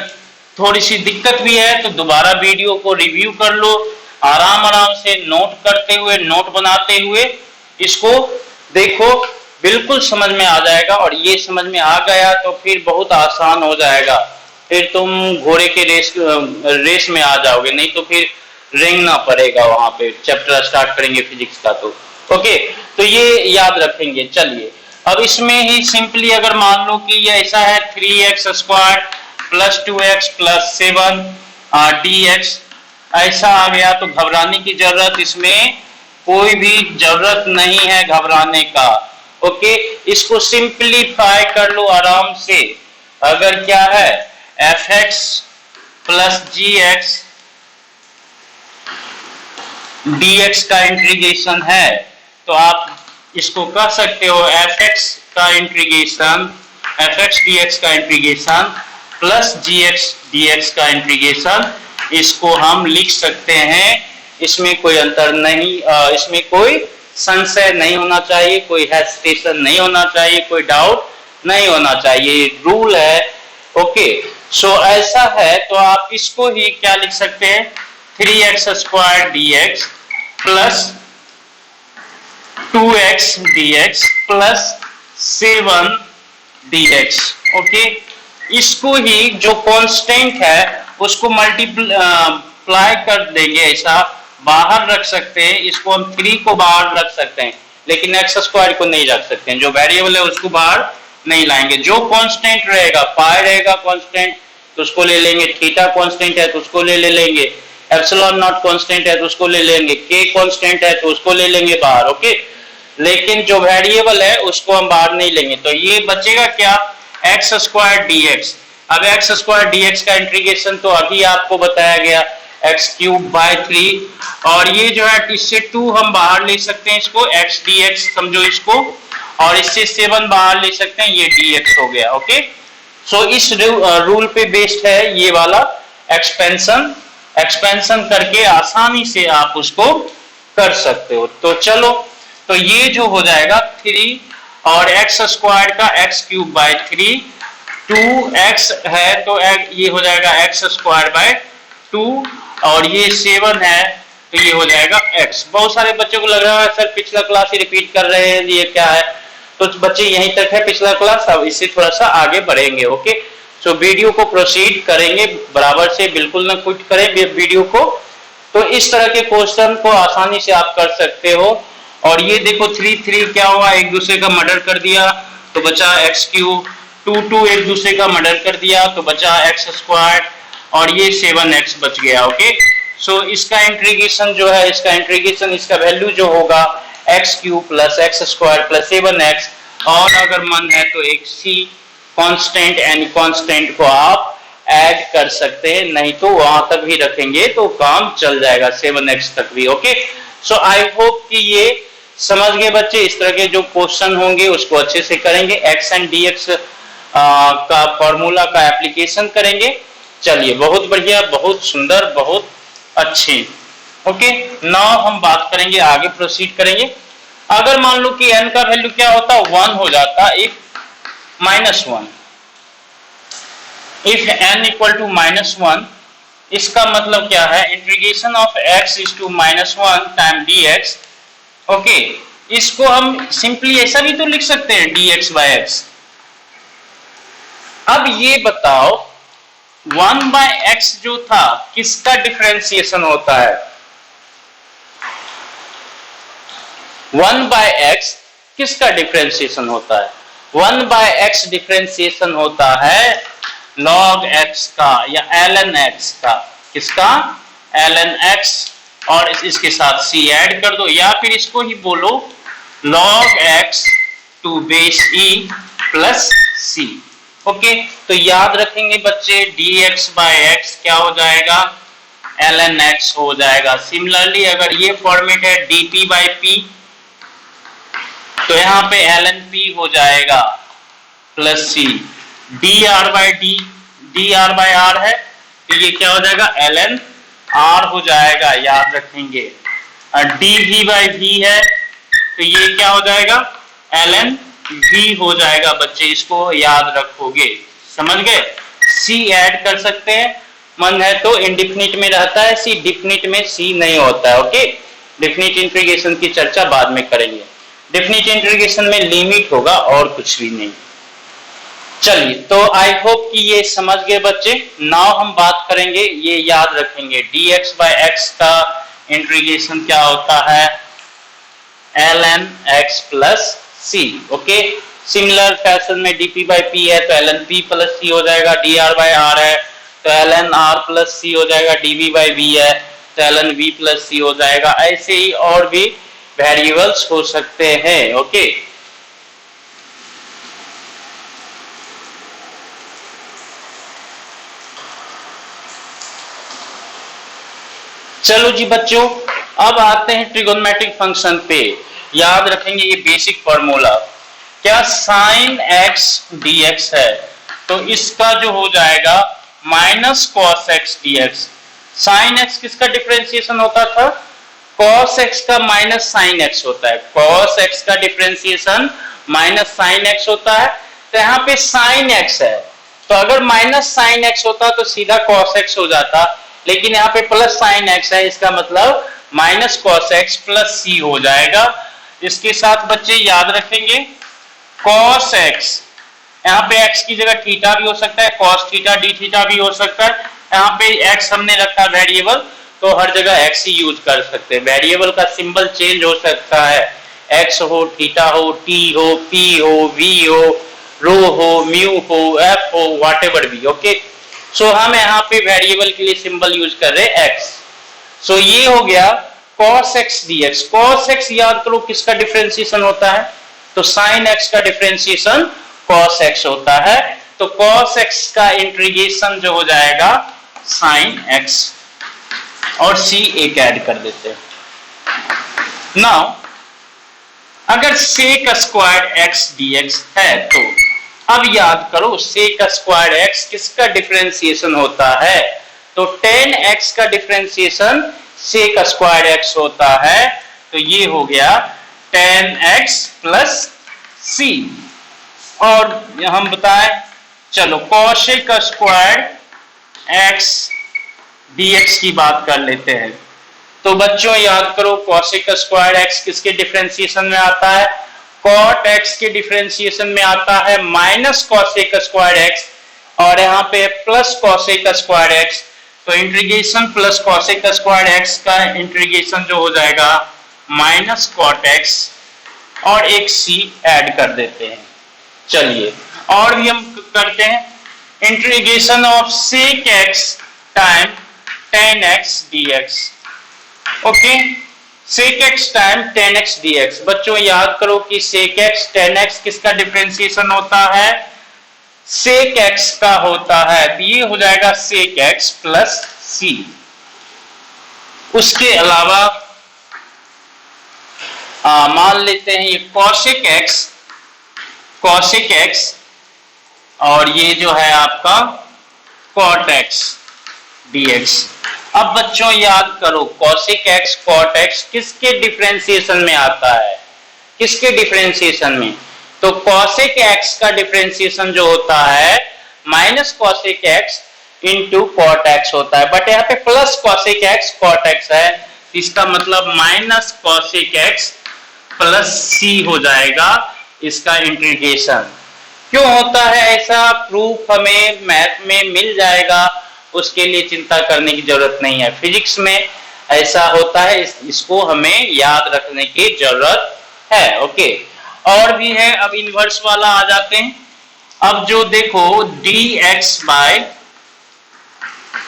थोड़ी सी दिक्कत भी है तो दोबारा वीडियो को रिव्यू कर लो, आराम से नोट करते हुए, नोट बनाते हुए इसको देखो, बिल्कुल समझ में आ जाएगा। और ये समझ में आ गया तो फिर बहुत आसान हो जाएगा, फिर तुम घोड़े के रेस में आ जाओगे, नहीं तो फिर रेंगना पड़ेगा वहां पे चैप्टर स्टार्ट करेंगे फिजिक्स का। तो ओके, तो ये याद रखेंगे। चलिए, अब इसमें ही सिंपली अगर मान लो कि ये ऐसा है 3x² plus 2x plus 7 dx, ऐसा आ गया तो घबराने की जरूरत इसमें कोई भी जरूरत नहीं है घबराने का। ओके, इसको सिंपलीफाई कर लो आराम से। अगर क्या है fx प्लस gx dx का इंटीग्रेशन है, तो आप इसको कह सकते हो fx का इंटीग्रेशन, fx dx का इंटीग्रेशन प्लस gx dx का इंटीग्रेशन, इसको हम लिख सकते हैं। इसमें कोई अंतर नहीं, इसमें कोई संशय नहीं होना चाहिए, कोई हेसिटेशन नहीं होना चाहिए, कोई डाउट नहीं होना चाहिए, रूल है। ओके, सो ऐसा है तो आप इसको ही क्या लिख सकते हैं, 3x² dx plus 2x dx plus 7 dx। Okay, इसको ही जो कांस्टेंट है उसको मल्टीप्लाई कर देंगे, ऐसा बाहर रख सकते हैं। इसको हम 3 को बाहर रख सकते हैं, लेकिन x² को नहीं रख सकते हैं। जो वेरिएबल है उसको बाहर नहीं लाएंगे। जो कांस्टेंट रहेगा, पाई रहेगा कांस्टेंट तो उसको ले लेंगे, थीटा कांस्टेंट है तो उसको ले लेंगे, एप्सिलॉन नॉट कांस्टेंट है तो उसको ले लेंगे, k कांस्टेंट है तो उसको ले लेंगे बाहर। ओके, लेकिन जो वेरिएबल है उसको हम बाहर नहीं लेंगे। तो ये बचेगा क्या, x² dx। अब x² dx का इंटीग्रेशन तो अभी आपको बताया गया x³/3, और ये जो है इससे 2 हम बाहर ले सकते हैं, इसको x dx समझो इसको, और इससे 7 बाहर ले सकते हैं, ये dx हो गया। ओके, सो इस रूल पे बेस्ड है ये वाला एक्सपेंशन करके आसानी से आप उसको कर सकते हो। तो चलो, तो ये जो हो जाएगा 3 और x² का x³/3, 2x है तो ये हो जाएगा x²/2, और ये 7 है तो ये हो जाएगा x। बहुत सारे बच्चों को लग रहा है सर पिछला क्लास ही रिपीट कर रहे हैं, ये क्या है, तो बच्चे यहीं तक है पिछला क्लास, अब इससे थोड़ा सा आगे बढ़ेंगे। ओके, सो वीडियो को प्रोसीड करेंगे बराबर से, बिल्कुल ना क्विट करें वीडियो को। तो इस तरह के क्वेश्चन को आसानी से आप कर सकते हो। और ये देखो 3 क्या हुआ, एक दूसरे का मर्डर कर दिया तो बचा x³, 2 एक दूसरे का मर्डर कर दिया तो बचा x², और ये 7x बच गया। ओके, सो इसका इंटीग्रेशन जो है, इसका इंटीग्रेशन, इसका वैल्यू जो होगा x³ plus x² plus 7x, और अगर मन है तो एक c कांस्टेंट, एनी कांस्टेंट को आप ऐड कर सकते हैं, नहीं तो वहां तक भी रखेंगे तो काम चल जाएगा 7x तक भी। ओके, सो आई होप कि ये समझ गए बच्चे। इस तरह के जो क्वेश्चन होंगे उसको अच्छे से करेंगे, x एंड dx का फॉर्मूला का एप्लीकेशन करेंगे। चलिए, बहुत बढ़िया, बहुत सुंदर, बहुत अच्छी। ओके, नाउ हम बात करेंगे, आगे प्रोसीड करेंगे। अगर मान लो कि n का वैल्यू क्या होता, 1 हो जाता, if -1, if n equal to -1, इसका मतलब क्या है, integration of x is to -1 time dx। Okay, इसको हम सिंपली ऐसा भी तो लिख सकते हैं dx/x। अब ये बताओ 1/x जो था किसका डिफरेंशिएशन होता है, 1/x किसका डिफरेंशिएशन होता है, 1/x डिफरेंशिएशन होता है log x का या ln x का। किसका, ln x और इसके साथ c ऐड कर दो, या फिर इसको ही बोलो log x to base e plus c। Okay, तो याद रखेंगे बच्चे dx बाय x क्या हो जाएगा, ln x हो जाएगा। सिमिलरली अगर ये फॉर्मेट है dt बाय p, तो यहाँ पे ln p हो जाएगा plus c, dr by dr by r है, तो ये क्या हो जाएगा ln r हो जाएगा, याद रखेंगे। और dv बाय v है, तो ये क्या हो जाएगा ln v हो जाएगा बच्चे, इसको याद रखोगे, समझ गए। c ऐड कर सकते हैं, मन है तो इंडिफिनिट में रहता है c, डिफिनिट में c नहीं होता है। ओके, डिफिनिट इंटीग्रेशन की चर्चा बाद में करेंगे। डिफिनिट इंटीग्रेशन में लिमिट होगा और कुछ भी नहीं। चलिए, तो आई होप कि ये समझ गए बच्चे। नाउ हम बात करेंगे, ये याद रखेंगे, dx बाय x का इंटीग्रेशन क्या होता है, ln x plus c। Okay, similar fashion में dp बाय p है तो ln p प्लस c हो जाएगा, dr बाय r है तो ln r प्लस c हो जाएगा, dv बाय v है तो ln v प्लस c हो जाएगा। ऐसे ही और भी वेरिएबल्स हो सकते हैं। ओके, चलो जी बच्चों, अब आते हैं ट्रिगोनोमेट्रिक फंक्शन पे। याद रखेंगे ये बेसिक फॉर्मूला, क्या sin x dx है तो इसका जो हो जाएगा minus cos x dx। sin x किसका डिफरेंशिएशन होता था, cos x का माइनस sin x होता है, cos x का डिफरेंशिएशन माइनस sin x होता है। तो यहाँ पे sin x है, तो अगर माइनस sin x होता तो सीधा cos x हो जाता, लेकिन यहाँ पे प्लस sin x है, इसका मतलब minus cos x plus c हो जाएगा। इसके साथ बच्चे याद रखेंगे cos x, यहाँ पे x की जगह थीटा भी हो सकता है, cos थीटा d थीटा भी हो सकता है। यहाँ पे x हमने रखा वेरिएबल, तो हर जगह x ही यूज कर सकते हैं। वेरिएबल का सिंबल चेंज हो सकता है, x हो, थीटा हो, t हो, p हो, v हो, रो हो, म्यू हो, f हो, व्हाटएवर भी। ओके, सो हम यहाँ पे वेरिएबल के लिए सिंबल यूज कर रहे हैं x। सो ये हो गया cos x dx। cos x याद करो किसका डिफरेंशिएशन होता है, तो sin x का डिफरेंशिएशन cos x होता है, तो cos x का इंटीग्रेशन जो हो जाएगा sin x, और c एक ऐड कर देते हैं। नाउ अगर sec स्क्वायर x dx है, तो अब याद करो sec स्क्वायर x किसका डिफरेंशिएशन होता है, तो tan x का डिफरेंशिएशन sec स्क्वायर x होता है, तो ये हो गया tan x प्लस c। और हम बताएं, चलो cosec स्क्वायर x dx की बात कर लेते हैं। तो बच्चों याद करो cosec स्क्वायर x किसके डिफरेंशिएशन में आता है, cot x के डिफरेंशिएशन में आता है माइनस cosec स्क्वायर x, और यहाँ पे प्लस cosec स्क्वायर x, तो integration plus cosec square x का इंटीग्रेशन जो हो जाएगा माइनस cot x, और एक c ऐड कर देते हैं। चलिए और भी हम करते हैं, integration of sec x time tan x dx। Okay, sec x time tan x dx। बच्चों याद करो कि sec x tan x किसका डिफरेंशिएशन होता है, sec x का होता है, तो ये हो जाएगा sec x प्लस c। उसके अलावा मान लेते हैं ये cosec x, और ये जो है आपका cot x dx। अब बच्चों याद करो cosec x cot x किसके डिफरेंशिएशन में आता है, किसके डिफरेंशिएशन में, तो cosec x का डिफरेंशिएशन जो होता है minus cosec x into cot x होता है, बट यहाँ पे plus cosec x cot x है, इसका मतलब minus cosec x plus c हो जाएगा इसका इंटीग्रेशन। क्यों होता है ऐसा, प्रूफ हमें मैथ में मिल जाएगा, उसके लिए चिंता करने की जरूरत नहीं है। फिजिक्स में ऐसा होता है, इसको हमें याद रखने की जरूरत है। ओके, और भी है। अब इनवर्स वाला आ जाते हैं। अब जो देखो dx by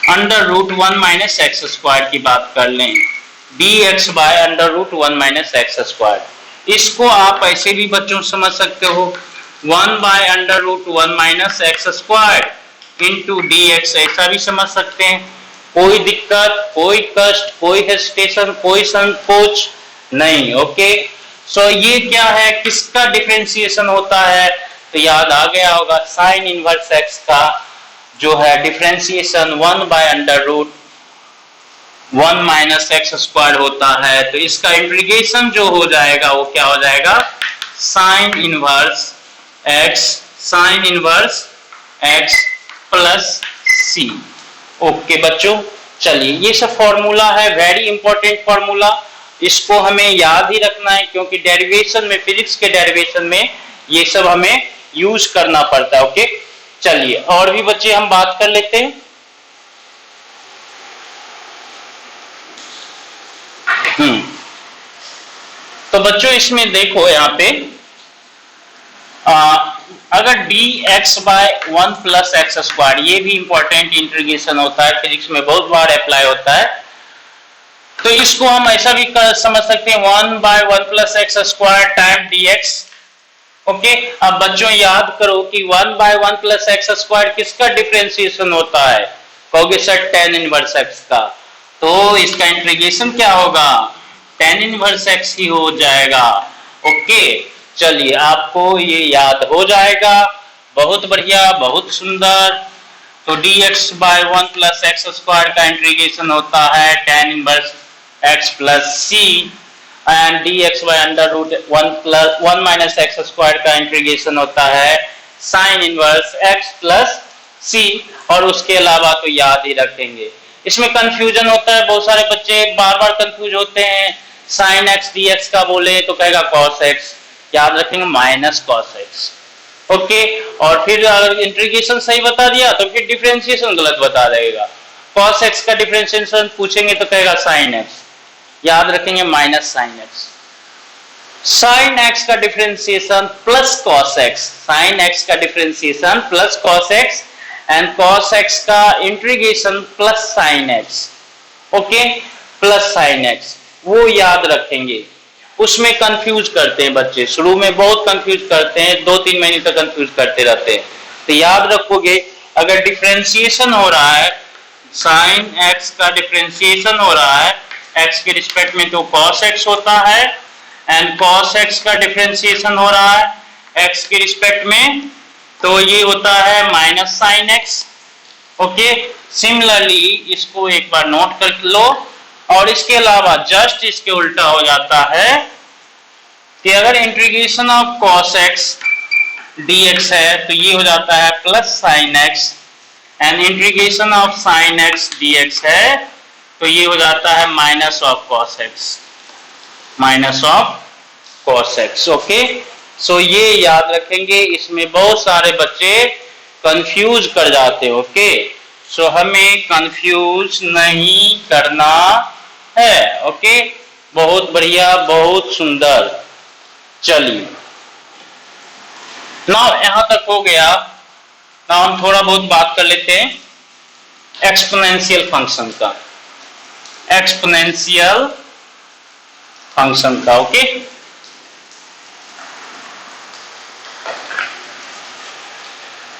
under root 1 minus x square की बात कर लें, dx by under root 1 minus x square. इसको आप ऐसे भी बच्चों समझ सकते हो 1 by under root 1 minus x square into dx, ऐसा भी समझ सकते हैं। कोई दिक्कत, कोई कष्ट, कोई हेजिटेशन, कोई संकोच नहीं। ओके, सो ये क्या है, किसका डिफरेंशिएशन होता है, तो याद आ गया होगा साइन इनवर्स एक्स का जो है differentiation 1 by under root 1 minus x square होता है। तो इसका इंटीग्रेशन जो हो जाएगा वो क्या हो जाएगा, साइन इनवर्स एक्स प्लस सी। ओके बच्चों, चलिए ये सब फॉर्मूला है, वेरी इंपॉर्टेंट फॉर्मूला, इसको हमें याद ही रखना है क्योंकि डेरिवेशन में, फिजिक्स के डेरिवेशन में ये सब हमें यूज करना पड़ता है। ओके, चलिए और भी बच्चे हम बात कर लेते हैं। तो बच्चों इसमें देखो यहाँ पे अगर dx by 1 plus x square, ये भी इंपॉर्टेंट इंटीग्रेशन होता है, फिजिक्स में बहुत बार अप्लाई होता है। तो इसको हम ऐसा भी समझ सकते हैं 1 by 1 plus x square time dx। Okay, अब बच्चों याद करो कि 1 बाय 1 प्लस एक्स स्क्वायर किसका डिफरेंशिएशन होता है, कहोगे सर tan इनवर्स x का, तो इसका इंटीग्रेशन क्या होगा, tan इनवर्स x ही हो जाएगा। ओके, चलिए आपको ये याद हो जाएगा, बहुत बढ़िया, बहुत सुंदर। तो dx by 1 plus x square का इंटीग्रेशन होता है tan inverse x plus c, and dx by under root 1 minus x square का इंटीग्रेशन होता है sine inverse x plus c। और उसके अलावा तो याद ही रखेंगे, इसमें कंफ्यूजन होता है, बहुत सारे बच्चे बार बार कंफ्यूज होते हैं, साइन x dx का बोले तो कहेगा cos x, याद रखेंगे माइनस cos x। ओके, और फिर अगर इंटीग्रेशन सही बता दिया तो फिर डिफरेंशिएशन गलत बता देगा, cos x का डिफरेंशिएशन पूछेंगे तो कहेगा sin x, याद रखेंगे minus sine x. Sine x का differentiation plus cos x, sine x का differentiation plus cos x, and cos x का integration plus sine x. Okay, plus sine x, वो याद रखेंगे। उसमें कंफ्यूज करते हैं बच्चे, शुरू में बहुत कंफ्यूज करते हैं, 2-3 महीने तक कंफ्यूज करते रहते हैं। तो याद रखोगे अगर डिफरेंशिएशन हो रहा है, साइन एक्स का डिफरेंशिएशन हो रहा है x के रिस्पेक्ट में तो cos x होता है, एंड cos x का डिफरेंशिएशन हो रहा है x के रिस्पेक्ट में तो ये होता है minus sine x। Okay, similarly इसको एक बार नोट कर लो। और इसके अलावा जस्ट इसके उल्टा हो जाता है कि अगर integration of cos x dx है तो ये हो जाता है plus sine x, and integration of sine x dx है तो ये हो जाता है minus of cos x, minus of cos x। Okay, so ये याद रखेंगे, इसमें बहुत सारे बच्चे कंफ्यूज कर जाते हैं। ओके, सो हमें कंफ्यूज नहीं करना है। ओके, बहुत बढ़िया, बहुत सुंदर। चलिए नाउ यहां तक हो गया। नाउ हम थोड़ा बहुत बात कर लेते हैं एक्सपोनेंशियल फंक्शन का, एक्सपोनेंशियल फंक्शन का। Okay,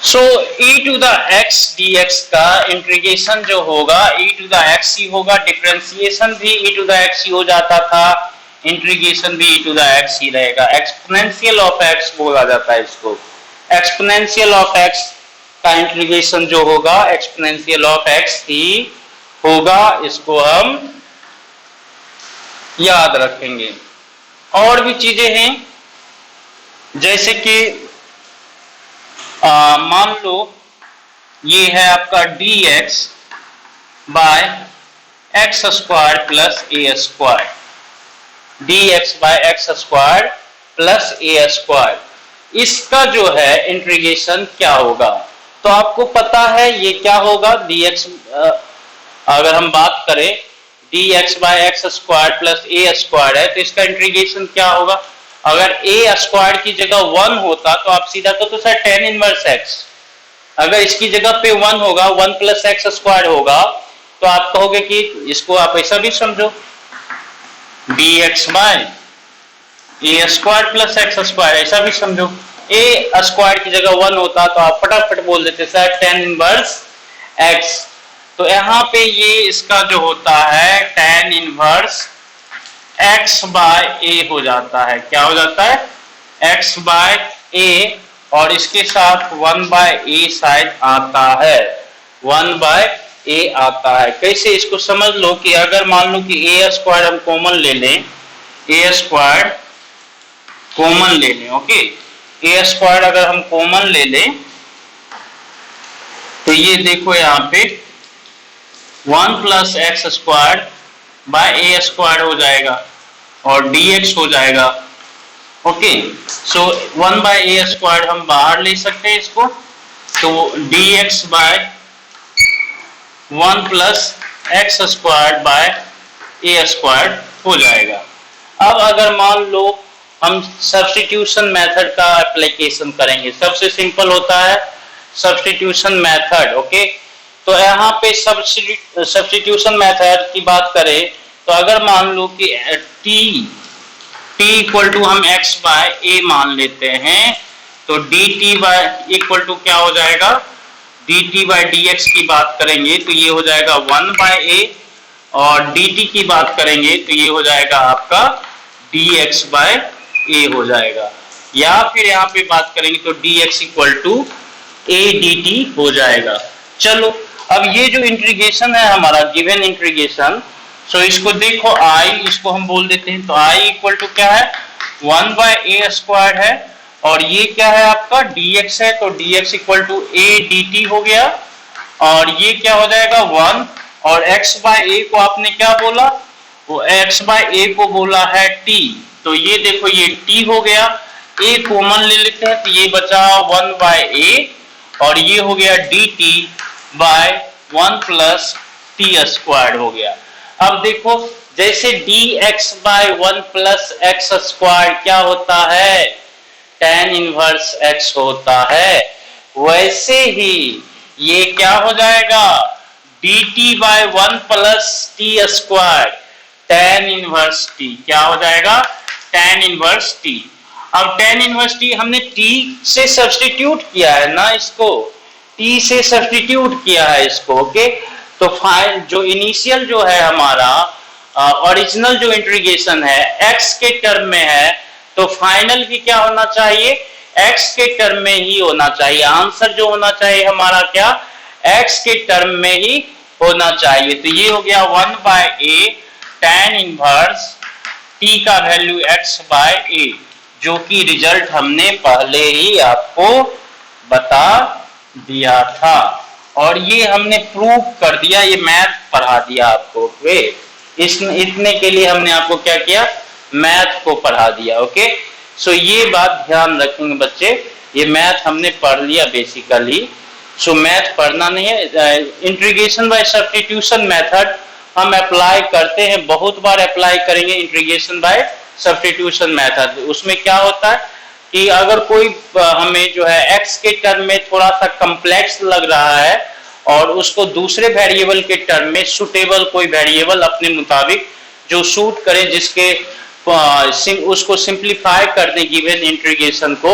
so e to the x dx का इंटीग्रेशन जो होगा e टू द x ही होगा, डिफरेंशिएशन भी e टू द x ही हो जाता था, इंटीग्रेशन भी e टू द x ही रहेगा। एक्सपोनेंशियल ऑफ x बोला जाता है इसको, एक्सपोनेंशियल ऑफ x का इंटीग्रेशन जो होगा एक्सपोनेंशियल ऑफ x ही होगा, इसको हम याद रखेंगे। और भी चीजें हैं जैसे कि मान लो ये है आपका dx by x square plus a square, dx by x square plus a square, इसका जो है इंटीग्रेशन क्या होगा, तो आपको पता है ये क्या होगा, dx अगर हम बात करें dx by x square plus a square है तो इसका इंटीग्रेशन क्या होगा, अगर ए स्क्वायर की जगह 1 होता तो आप सीधा तो सर tan इनवर्स x, अगर इसकी जगह पे 1 होगा 1 प्लस एक्स स्क्वायर होगा तो आप कहोगे कि इसको आप ऐसा भी समझो D x bye a square plus x square, ऐसा भी समझो। ए स्क्वायर की जगह 1 होता तो आप फटाफट बोल देते सर tan इनवर्स एक्स। तो यहाँ पे ये इसका जो होता है tan inverse x bye a हो जाता है। क्या हो जाता है? x बाय ए, और इसके साथ 1 बाय ए शायद आता है, 1 बाय ए आता है। कैसे? इसको समझ लो कि अगर मान लो कि ए स्क्वायर हम कॉमन ले लें, ए स्क्वायर कॉमन ले लें, ओके, ए स्क्वायर अगर हम कॉमन ले लें तो ये देखो यहाँ पे 1 plus x square by a square हो जाएगा और dx हो जाएगा, okay. So 1 by a square हम बाहर ले सकते हैं इसको, तो dx by 1 plus x square by a square हो जाएगा। अब अगर मान लो हम सब्स्टिट्यूशन मेथड का एप्लीकेशन करेंगे, सबसे सिंपल होता है सब्स्टिट्यूशन मेथड, ओके। तो यहाँ पे सब्स्टिट्यूशन मेथड की बात करें तो अगर मान लो कि t इक्वल टू हम x बाय ए मान लेते हैं, तो dt बाय इक्वल टू क्या हो जाएगा? dt बाय dx की बात करेंगे तो ये हो जाएगा 1 बाय ए, और dt की बात करेंगे तो ये हो जाएगा आपका dx बाय ए हो जाएगा। या फिर यहाँ पे बात करेंगे तो dx equal to a dt हो जाएगा। चलो अब ये जो इंटीग्रेशन है हमारा गिवन इंटीग्रेशन, सो इसको देखो i, इसको हम बोल देते हैं, तो i इक्वल टू क्या है? 1 बाय ए स्क्वायर है, और ये क्या है आपका dx है, तो dx equal to a dt हो गया, और ये क्या हो जाएगा 1, और x बाय ए को आपने क्या बोला? वो x बाय ए को बोला है t, तो ये देखो ये t हो गया, a कॉमन ले लेते हैं तो ये बचा 1 बाय ए, और ये हो गया dt by 1 plus t square हो गया। अब देखो जैसे dx by 1 plus x square क्या होता है? tan इनवर्स x होता है, वैसे ही ये क्या हो जाएगा? dt by 1 plus t square tan inverse t, क्या हो जाएगा? tan inverse t। अब tan इनवर्स t हमने t से सब्स्टिट्यूट किया है ना, इसको t से सब्स्टिट्यूट किया है इसको, ओके। तो फाइल जो इनिशियल जो है हमारा ओरिजिनल जो इंटीग्रेशन है x के टर्म में है, तो फाइनल भी क्या होना चाहिए? x के टर्म में ही होना चाहिए। आंसर जो होना चाहिए हमारा क्या? x के टर्म में ही होना चाहिए। तो ये हो गया 1 by A tan inverse t का वैल्यू x बाय ए, जो कि रिजल्ट हमने पहले ही आपको बता दिया था, और ये हमने प्रूव कर दिया, ये मैथ पढ़ा दिया आपको। वे इतने के लिए हमने आपको क्या किया? मैथ को पढ़ा दिया, ओके। सो ये बात ध्यान रखेंगे बच्चे, ये मैथ हमने पढ़ लिया बेसिकली। सो मैथ पढ़ना नहीं है, इंटीग्रेशन बाय सब्स्टिट्यूशन मेथड हम अप्लाई करते हैं, बहुत बार अप्लाई करेंगे इंटीग्रेशन बाय सब्स्टिट्यूशन मेथड। उसमें क्या होता है कि अगर कोई हमें जो है x के टर्म में थोड़ा सा कम्प्लेक्स लग रहा है और उसको दूसरे वेरिएबल के टर्म में सुटेबल कोई वेरिएबल अपने मुताबिक जो सूट करे, जिसके उसको सिंप्लीफाई कर दे गिवन इंटीग्रेशन को,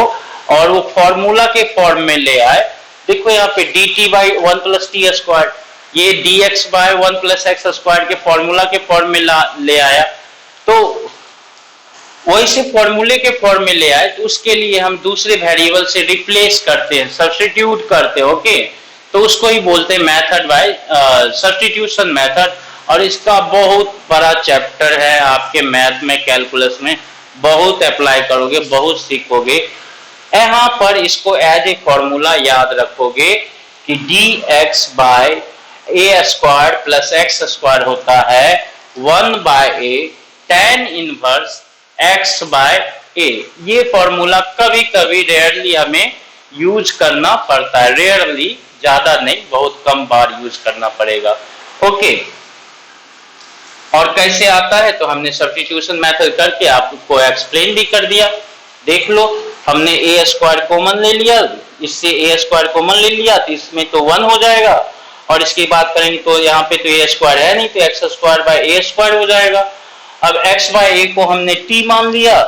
और वो फॉर्मूला के फॉर्म में ले आए। देखो यहाँ पे dt by 1 plus t square, ये dx by 1 plus x square के फॉर्मूला के फॉर्म में ले आया, तो वैसे फॉर्मूले के फॉर्म में ले आए तो उसके लिए हम दूसरे वेरिएबल से रिप्लेस करते हैं, सब्स्टिट्यूट करते हैं, ओके। तो उसको ही बोलते हैं मेथड बाय सब्स्टिट्यूशन मेथड, और इसका बहुत बड़ा चैप्टर है आपके मैथ में, कैलकुलस में बहुत अप्लाई करोगे, बहुत सीखोगे। यहाँ पर इसको एज ए फॉर्मूला याद रखोगे कि dx bye a square plus x square होता है 1 by A tan inverse x bye ए। ये फॉर्मूला कभी कभी रेयरली हमें यूज करना पड़ता है, रेयरली, ज्यादा नहीं, बहुत कम बार यूज करना पड़ेगा, ओके। और कैसे आता है तो हमने सब्स्टिट्यूशन मेथड करके आपको एक्सप्लेन भी कर दिया। देख लो, हमने ए स्क्वायर कॉमन ले लिया, इससे ए स्क्वायर कॉमन ले लिया तो इसमें तो 1 हो जाएगा, और इसकी बात करेंगे तो यहाँ पे तो ए स्क्वायर है नहीं, तो x square by a square हो जाएगा। अब x बाय a को हमने t मान लिया,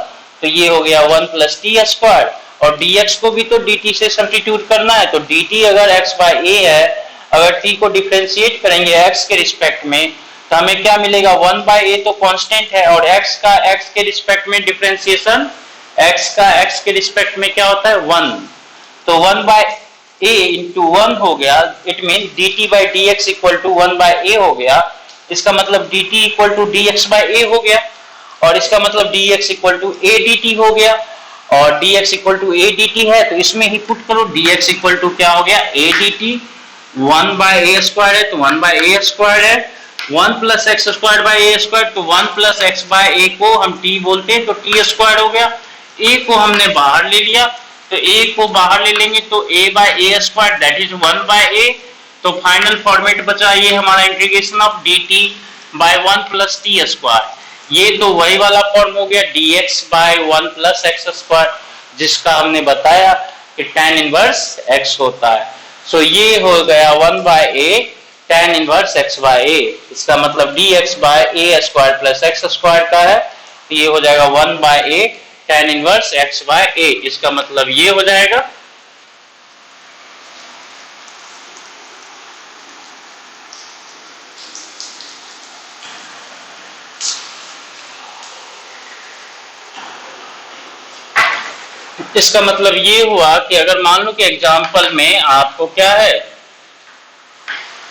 तो ये हो गया 1 प्लस टी स्क्वायर, और dx को भी तो dt से सब्स्टिट्यूट करना है, तो dt अगर x बाय a है, अगर t को डिफरेंशिएट करेंगे x के रिस्पेक्ट में, तो हमें क्या मिलेगा, 1 बाय a तो कांस्टेंट है, और x का x के रिस्पेक्ट में डिफरेंशिएशन, x का x के रिस्पेक्ट में क्या होता है 1, तो 1 बाय a इंटू 1 हो गया, it mean dt by dx equal to 1 by a हो गया, इसका मतलब dt equal to dx by a हो गया, और इसका मतलब dx equal to a dt हो गया, और dx equal to a dt है तो इसमें ही पुट करो, dx इक्वल टू क्या हो गया a dt, 1 by a square है तो 1 बाय a स्क्वायर है, 1 plus x square bye a square, तो 1 प्लस एक्स बाय a को हम t बोलते हैं तो t स्क्वायर हो गया, a को हमने बाहर ले लिया, तो a को बाहर ले लेंगे तो a by a square that is 1 by a, तो फाइनल फॉर्मेट बचा ये हमारा integration of dt by 1 plus t square, ये तो वही वाला फॉर्म हो गया dx by 1 plus x square, जिसका हमने बताया कि tan इनवर्स x होता है, सो ये हो गया 1 by a tan inverse x by a, इसका मतलब dx by a square plus x square का है, तो ये हो जाएगा 1 by a tan inverse x by a, इसका मतलब ये हो जाएगा इसका मतलब ये हुआ कि अगर मान लो कि एग्जाम्पल में आपको क्या है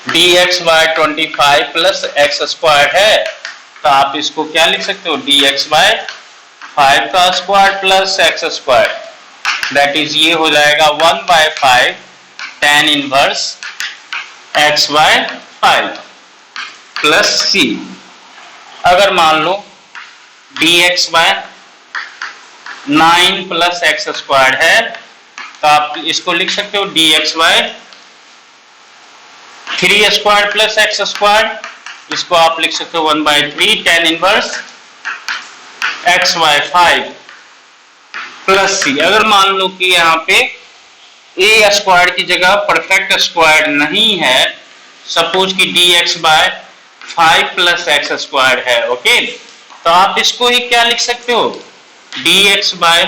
dx by 25 plus x square है, तो आप इसको क्या लिख सकते हो dx बाय 5 का square plus x square, that is ये हो जाएगा 1 by 5 tan inverse x by 5 plus c। अगर मान लो dx by 9 plus x square है, तो आप इसको लिख सकते हो dx by 3 square plus x square, इसको आप लिख सकते हो 1 by 3 tan inverse x by 5 plus c। अगर मान लो कि यहाँ पे a स्क्वायर की जगह परफेक्ट स्क्वायर नहीं है, सपोज कि dx by 5 plus x square है, ओके, तो आप इसको ही क्या लिख सकते हो dx बाय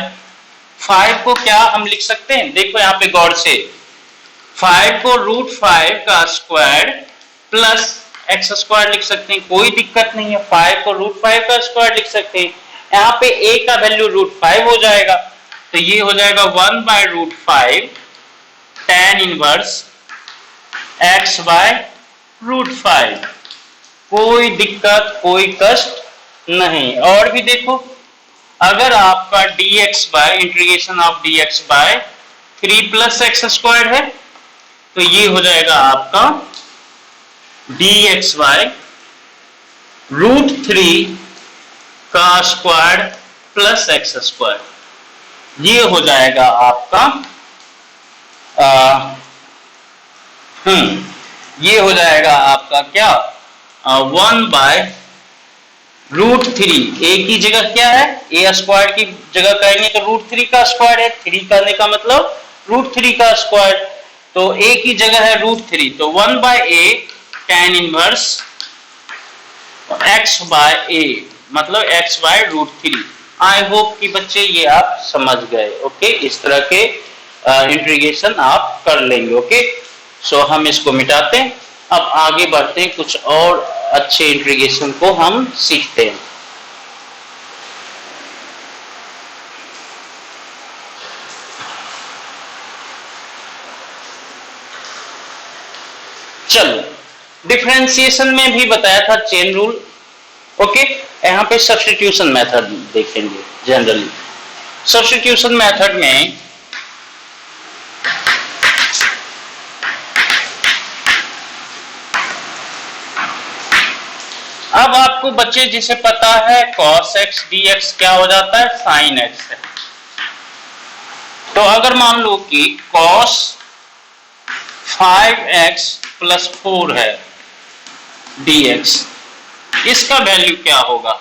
5 को क्या हम लिख सकते हैं, देखो यहाँ पे गौर से, 5 को √5 का स्क्वायर प्लस एक्स स्क्वायर लिख सकते हैं, कोई दिक्कत नहीं है, 5 को √5 का स्क्वायर लिख सकते हैं, यहाँ पे a का वैल्यू √5 हो जाएगा, तो ये हो जाएगा 1 by √5 tan inverse x by √5, कोई दिक्कत कोई कष्ट नहीं। और भी देखो, अगर आपका dx by integration of dx by 3 plus x square है, तो ये हो जाएगा आपका dx बाय √3 का स्क्वायर प्लस एक्स स्क्वायर, ये हो जाएगा आपका ये हो जाएगा आपका क्या 1 बाय √3, a की जगह क्या है a स्क्वायर की जगह कहेंगे तो √3 का स्क्वायर है, 3 करने का मतलब √3 का स्क्वायर, तो a की जगह है √3, तो 1 by a tan inverse x by a मतलब x बाय √3। आई होप कि बच्चे ये आप समझ गए, ओके, इस तरह के इंटीग्रेशन आप कर लेंगे, ओके। सो हम इसको मिटाते हैं, अब आगे बढ़ते हैं, कुछ और अच्छे इंटीग्रेशन को हम सीखते हैं। चलो, डिफरेंशिएशन में भी बताया था चेन रूल, ओके, यहाँ पे सब्स्टिट्यूशन मेथड देखेंगे। जनरली सब्स्टिट्यूशन मेथड में अब आपको बच्चे जिसे पता है cos x dx क्या हो जाता है sin x है, तो अगर मान लो कि cos 5x प्लस 4 है dx, इसका वैल्यू क्या होगा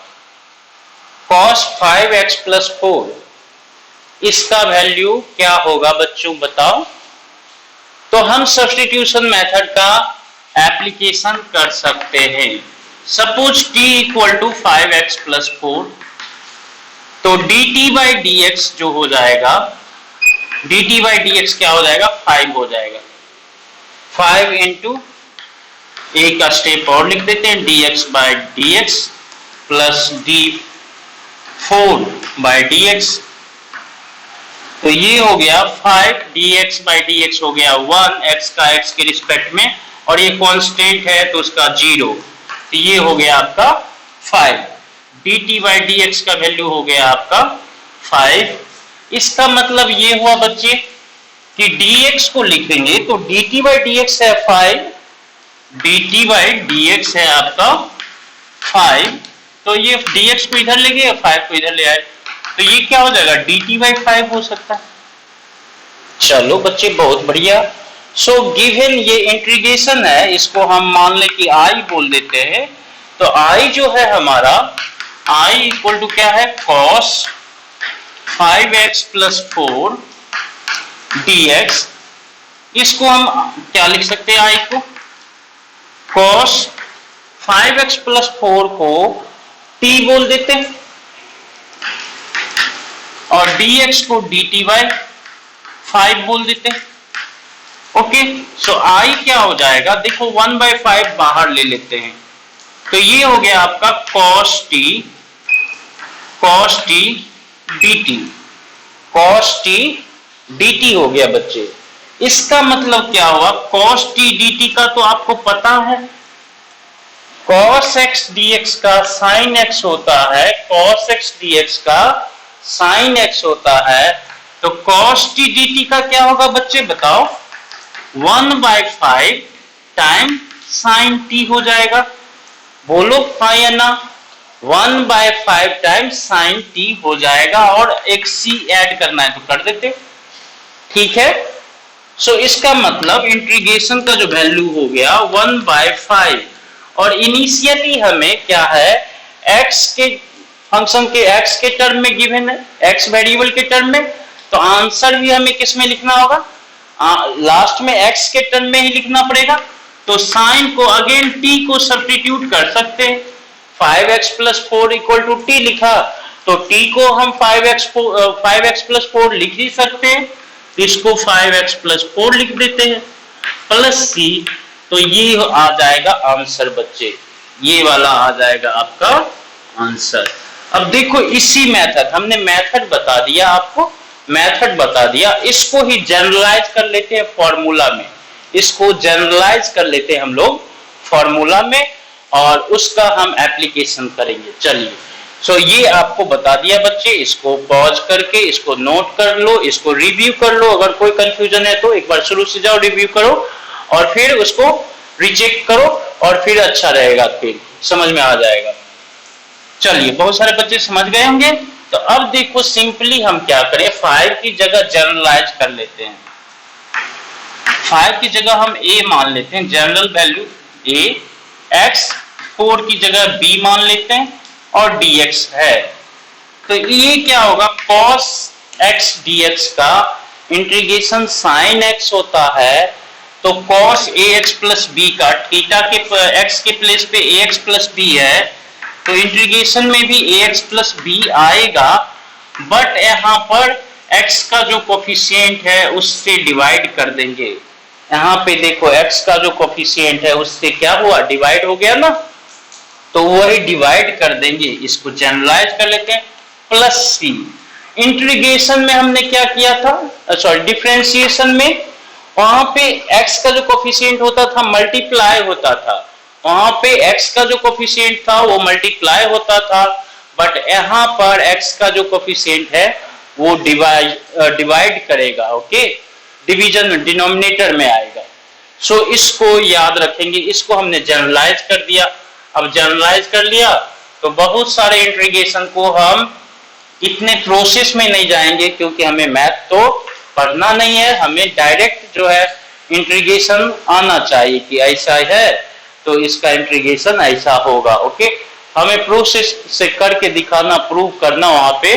cos 5x प्लस 4, इसका वैल्यू क्या होगा बच्चों बताओ। तो हम सब्स्टिट्यूशन मेथड का एप्लीकेशन कर सकते हैं। Suppose t equal to 5x plus 4, तो dt बाई dx जो हो जाएगा, dt बाई dx क्या हो जाएगा, 5 हो जाएगा। 5 इंटू एक का स्टेप और लिख देते हैं, dx by dx plus d4 by dx, तो ये हो गया 5 dx बाई dx हो गया 1 x का x के रिस्पेक्ट में, और ये कांस्टेंट है तो उसका 0, तो ये हो गया आपका 5। dt बाई dx का वैल्यू हो गया आपका 5। इसका मतलब ये हुआ बच्चे कि dx को लिखेंगे तो dt बाई dx है 5, dt बाई dx है आपका 5, तो ये dx को इधर ले गए, 5 को इधर ले आए, तो ये क्या हो जाएगा, dt बाई 5 हो सकता है। चलो बच्चे बहुत बढ़िया। सो गिवन ये इंटीग्रेशन है, इसको हम मान ले कि i बोल देते हैं, तो i जो है हमारा, i इक्वल टू क्या है, cos 5x प्लस 4 dx, इसको हम क्या लिख सकते हैं, i को cos 5x प्लस 4 को t बोल देते हैं, और dx को dt बाई 5 बोल देते हैं। ओके, सो i क्या हो जाएगा, देखो 1/5 बाहर ले लेते हैं, तो ये हो गया आपका cos t dt हो गया बच्चे। इसका मतलब क्या हुआ, cos t dt का तो आपको पता है, cos x dx का sin x होता है, cos x dx का sin x होता है, तो cos t dt का क्या होगा बच्चे बताओ, 1/5 टाइम sin t हो जाएगा, बोलो हाँ या ना, 1/5 टाइम sin t हो जाएगा, और एक c ऐड करना है तो कर देते, ठीक है। सो इसका मतलब इंटीग्रेशन का जो वैल्यू हो गया 1/5, और इनिशियली हमें क्या है, x के फंक्शन के x के टर्म में गिवन है, x वेरिएबल के टर्म में, तो आंसर भी हमें किस में लिखना होगा, लास्ट में x के टर्म में ही लिखना पड़ेगा, तो साइन को अगेन t को सब्स्टिट्यूट कर सकते हैं, 5x plus 4 equal to t लिखा, तो t को हम 5x प्लस 4 लिख ही सकते हैं, तो इसको 5x प्लस 4 लिख देते हैं प्लस c, तो ये आ जाएगा आंसर बच्चे, ये वाला आ जाएगा आपका आंसर। अब देखो इसी मेथड, हमने मेथड बता दिया आपको, मेथड बता दिया, इसको ही जनरलाइज कर लेते हैं फॉर्मूला में, इसको जनरलाइज कर लेते हैं हम लोग फॉर्मूला में, और उसका हम एप्लीकेशन करेंगे। चलिए, सो ये आपको बता दिया बच्चे, इसको पॉज करके इसको नोट कर लो, इसको रिव्यू कर लो, अगर कोई कंफ्यूजन है तो एक बार शुरू से जाओ, रिव्यू करो, और फिर उसको रिचेक करो, और फिर अच्छा रहेगा, फिर समझ में आ जाएगा। चलिए, बहुत सारे बच्चे समझ गए होंगे, तो अब देखो सिंपली हम क्या करें, 5 की जगह जनरलाइज कर लेते हैं, 5 की जगह हम a मान लेते हैं, जनरल वैल्यू a, x 4 की जगह b मान लेते हैं, और dx है, तो ये क्या होगा, cos x dx का इंटीग्रेशन sin x होता है, तो cos ax प्लस b का, थीटा के x के प्लेस पे ax प्लस b है, तो इंटीग्रेशन में भी ax प्लस b आएगा, बट यहाँ पर x का जो कोफिशिएंट है उससे डिवाइड कर देंगे, यहाँ पे देखो x का जो कोफिशिएंट है उससे क्या हुआ, डिवाइड हो गया ना, तो वही डिवाइड कर देंगे, इसको जनरलाइज कर लेते हैं, प्लस c। इंटीग्रेशन में हमने क्या किया था, सॉरी डिफरेंशिएशन में, वहां पे x का जो कोफिशिएंट होता था मल्टीप्लाई होता था, वहां पे x का जो कोफिशिएंट था वो मल्टीप्लाई होता था, बट यहाँ पर x का जो कोफिशिएंट है वो डिवाइड करेगा, ओके, डिवीजन डिनोमिनेटर में आएगा। सो इसको याद रखेंगे, इसको हमने जनरलाइज कर दिया। अब जनरलाइज कर लिया तो बहुत सारे इंटीग्रेशन को हम इतने प्रोसेस में नहीं जाएंगे, क्योंकि हमें मैथ तो पढ़ना नहीं है, हमें डायरेक्ट जो है इंटीग्रेशन आना चाहिए कि ऐसा है तो इसका इंटीग्रेशन ऐसा होगा, ओके। हमें प्रोसेस से करके दिखाना, प्रूव करना, वहां पे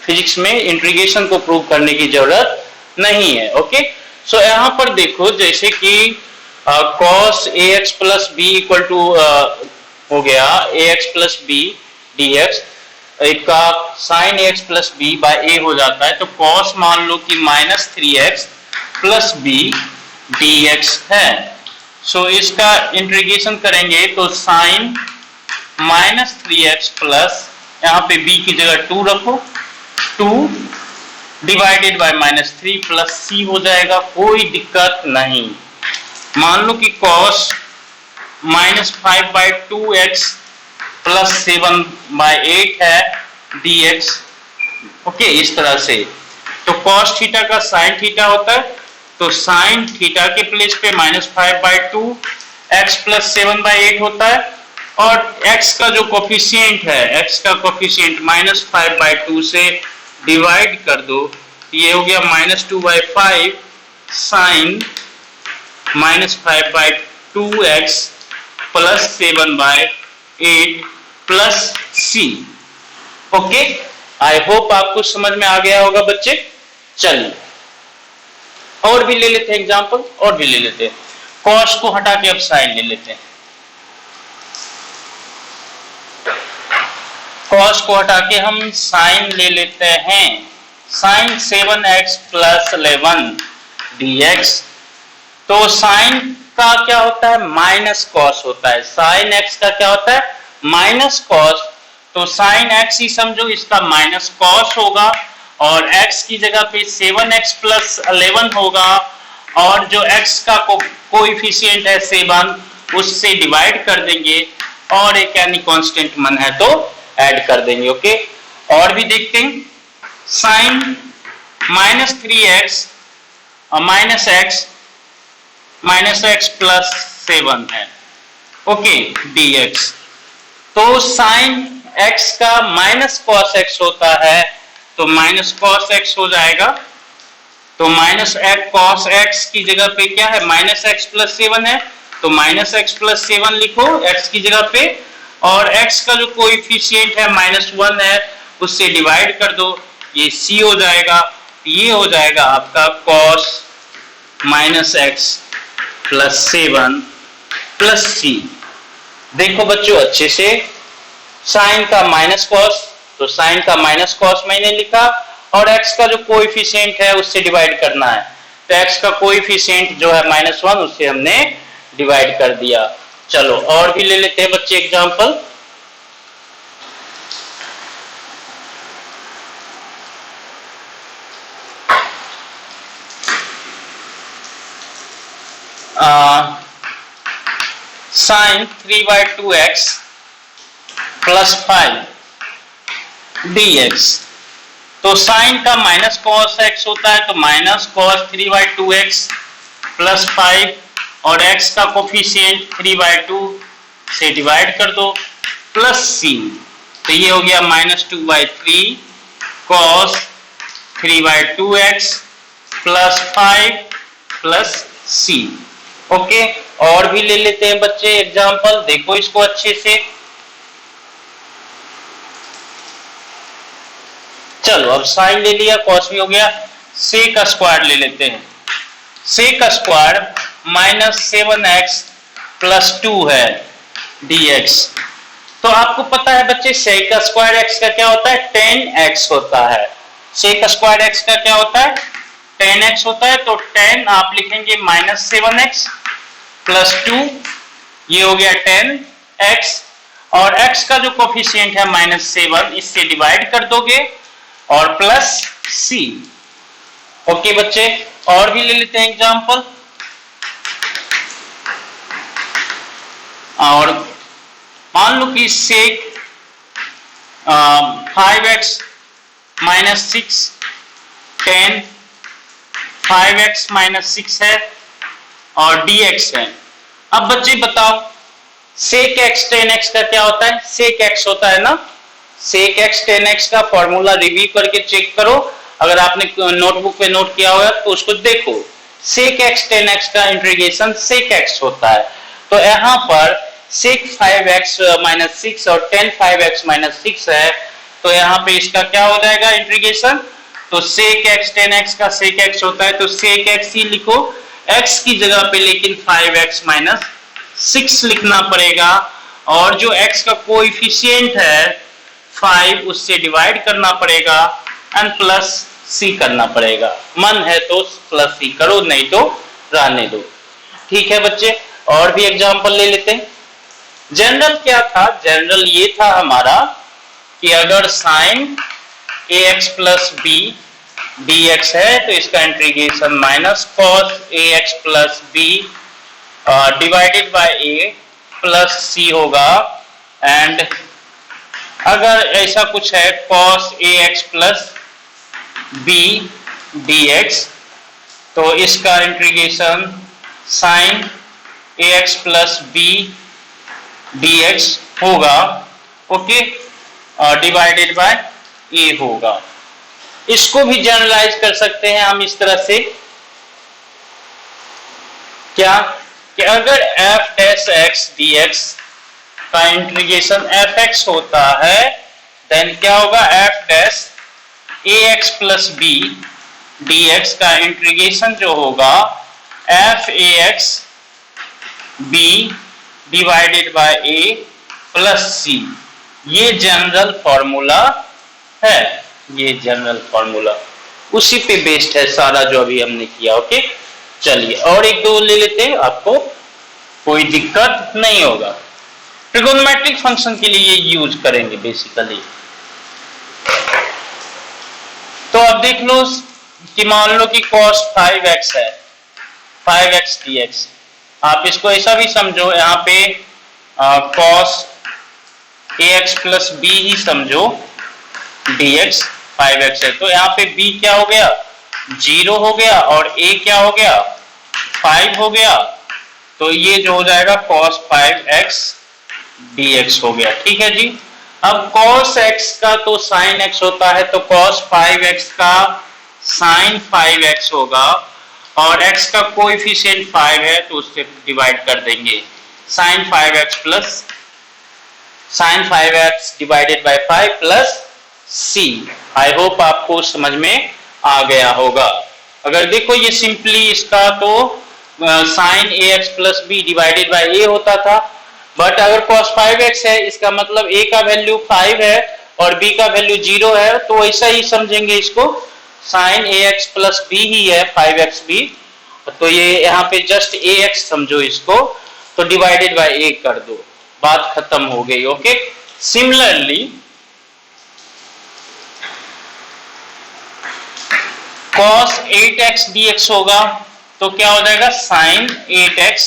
फिजिक्स में इंटीग्रेशन को प्रूव करने की जरूरत नहीं है, ओके। सो यहाँ पर देखो, जैसे कि cos ax plus b equal to हो गया ax प्लस बी dx, एक का sine ax plus b by a हो जाता है, तो cos मान लो कि minus 3x plus b dx है। सो इसका इंटीग्रेशन करेंगे तो साइन माइनस 3x प्लस, यहाँ पे b की जगह 2 रखो, 2 divided by minus 3 plus c हो जाएगा, कोई दिक्कत नहीं। मान लो कि cos माइनस 5/2x प्लस 7/8 है dx, ओके, इस तरह से। तो cos थीटा का sin थीटा होता है, तो sin थीटा के प्लेस पे माइनस 5/2 x प्लस 7/8 होता है, और x का जो कोफिशिएंट है, x का कोफिशिएंट माइनस 5/2 से डिवाइड कर दो, ये हो गया minus 2/5 sine minus 5/2x plus 7/8 plus c। Okay, I hope आपको समझ में आ गया होगा बच्चे। चलिए और भी ले लेते हैं एग्जांपल, और भी ले लेते हैं। cos को हटा के अब sin ले लेते हैं। cos को हटा के हम sin ले लेते हैं, sin 7x प्लस 11 dx। तो sin का क्या होता है, माइनस कॉस होता है, साइन x का क्या होता है, माइनस कॉस। तो साइन x ही समझो, इसका माइनस कॉस होगा, और x की जगह पे 7x प्लस 11 होगा, और जो x का कोएफिशिएंट है 7, उससे डिवाइड कर देंगे, और एक यानी कांस्टेंट मन है तो ऐड कर देंगे। ओके, और भी देखते हैं। साइन माइनस 3x और माइनस x प्लस 7 है, ओके, dx। तो साइन x का माइनस कॉस x होता है, तो माइनस कॉस x हो जाएगा। तो माइनस कॉस x की जगह पे क्या है, माइनस x प्लस 7 है, तो माइनस x प्लस 7 लिखो x की जगह पे, और x का जो कोएफिशिएंट है -1 है, उससे डिवाइड कर दो, ये c हो जाएगा। ये हो जाएगा आपका cos minus x plus 7 plus c। देखो बच्चों अच्छे से, साइन का माइनस कॉस, तो साइन का माइनस कॉस मैंने लिखा, और x का जो कोएफिशिएंट है उससे डिवाइड करना है, तो x का कोएफिशिएंट जो है -1, उससे हमने डिवाइड कर दिया। चलो और भी ले लेते हैं बच्चे example. Sine 3/2x plus 5 dx। तो साइन का माइनस कॉस x होता है, तो माइनस कॉस 3/2x प्लस 5, और x का कोफिशिएंट 3/2 से डिवाइड कर दो, प्लस c। तो ये हो गया -2/3 cos 3/2x plus 5 plus c। Okay, और भी ले लेते हैं बच्चे एग्जांपल, देखो इसको अच्छे से। चलो अब साइन ले लिया, कॉस भी हो गया, सेक स्क्वायर ले लेते हैं। सेक स्क्वायर -7x प्लस 2 है dx। तो आपको पता है बच्चे, सेक स्क्वायर x का क्या होता है, 10x होता है। सेक स्क्वायर x का क्या होता है, 10x होता है। तो 10 आप लिखेंगे -7x प्लस 2, ये हो गया 10x, और x का जो कोफिशिएंट है -7, इससे डिवाइड कर दोगे, और प्लस c। ओके बच्चे, और भी ले लेते हैं एग्जांपल। और मान लो कि सेक 5x माइनस 6 10 5x माइनस 6 है, और dx है। अब बच्चे बताओ, सेक x 10x का क्या होता है, सेक x होता है ना, सेक x 10x का फॉर्मूला रिव्यू करके चेक करो, अगर आपने नोटबुक पे नोट किया हुआ तो उसको देखो। सेक x 10x का इंटीग्रेशन सेक x होता है। तो यहाँ पर सेक 5x माइनस 6 और 10 5x माइनस 6 है, तो यहाँ पे इसका क्या हो जाएगा इंटीग्रेशन, तो सेक x 10x का सेक x होता है, तो सेक x ही लिखो, x की जगह पे लेकिन 5x माइनस 6 लिखना पड़ेगा, और जो x का कोएफिशिएंट है 5 उससे डिवाइड करना पड़ेगा एंड प्लस c करना पड़ेगा। मन है तो प्लस c करो, नहीं तो रहने दो। ठीक है बच्चे, और भी एग्जांपल ले लेते हैं। जनरल क्या था? जनरल ये था हमारा कि अगर sine ax plus b dx है तो इसका integration minus cos ax plus b divided by a plus c होगा। एंड अगर ऐसा कुछ है cos ax plus b dx तो इसका integration sin ax plus b dx होगा, ओके, डिवाइडेड बाय a होगा। इसको भी जनरलाइज कर सकते हैं हम इस तरह से, क्या कि अगर f डैश x dx का इंटीग्रेशन fx होता है देन क्या होगा? f dash ax plus b dx का इंटीग्रेशन जो होगा f ax b divided by a plus c। ये जनरल फॉर्मूला है, ये जनरल फॉर्मूला उसी पे बेस्ड है सारा जो अभी हमने किया। ओके, चलिए और एक दो ले लेते हैं, आपको कोई दिक्कत नहीं होगा। ट्रिगोनोमेट्रिक फंक्शन के लिए ये यूज करेंगे बेसिकली। तो अब देख लो कि मान लो कि cos 5x है, 5x dx। आप इसको ऐसा भी समझो, यहाँ पे cos ax प्लस b ही समझो dx 5x है, तो यहाँ पे b क्या हो गया? 0 हो गया और a क्या हो गया? 5 हो गया। तो ये जो हो जाएगा cos 5x dx हो गया। ठीक है जी। अब cos x का तो sin x होता है, तो cos 5x का sin 5x होगा और x का कोएफिशिएंट 5 है तो उससे डिवाइड कर देंगे। sin 5x plus sin 5x divided by 5 plus c। I hope आपको समझ में आ गया होगा। अगर देखो ये सिंपली इसका तो sin ax plus b divided by a होता था, बट अगर cos 5x है इसका मतलब a का वैल्यू 5 है और b का वैल्यू 0 है, तो ऐसा ही समझेंगे इसको, sin ax प्लस b ही है 5xb, तो ये यहाँ पे जस्ट ax समझो इसको, तो डिवाइडेड बाय a कर दो, बात खत्म हो गई। Okay, similarly cos 8x dx होगा तो क्या हो जाएगा? sin 8x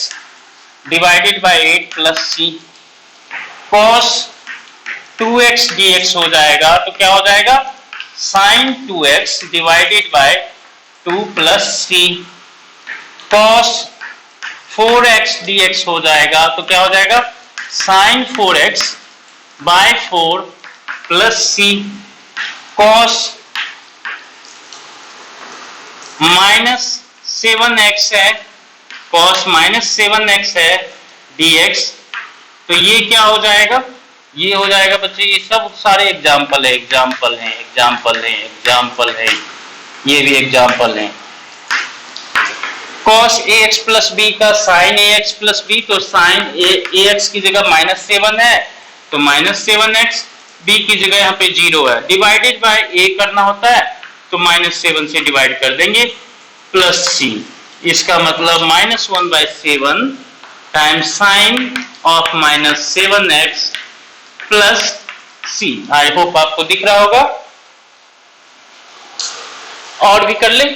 divided by 8 plus c। cos 2x dx हो जाएगा तो क्या हो जाएगा? sin 2x divided by 2 plus c। cos 4x dx हो जाएगा तो क्या हो जाएगा? sin 4x by 4 plus c। cos minus 7x है, cos माइनस 7x है dx, तो ये क्या हो जाएगा? ये हो जाएगा बच्चे, ये सब सारे एग्जाम्पल है, एग्जाम्पल है, एग्जाम्पल है, एग्जाम्पल है, ये भी एग्जाम्पल है। cos ax प्लस b का sin ax प्लस b, तो sin ax की जगह माइनस 7 है तो माइनस 7x, b की जगह यहाँ पे 0 है, डिवाइडेड बाय a करना होता है तो माइनस 7 से डिवाइड कर देंगे प्लस c। इसका मतलब minus 1/7 times sign of minus 7x plus c। I hope आपको दिख रहा होगा। और भी कर ले,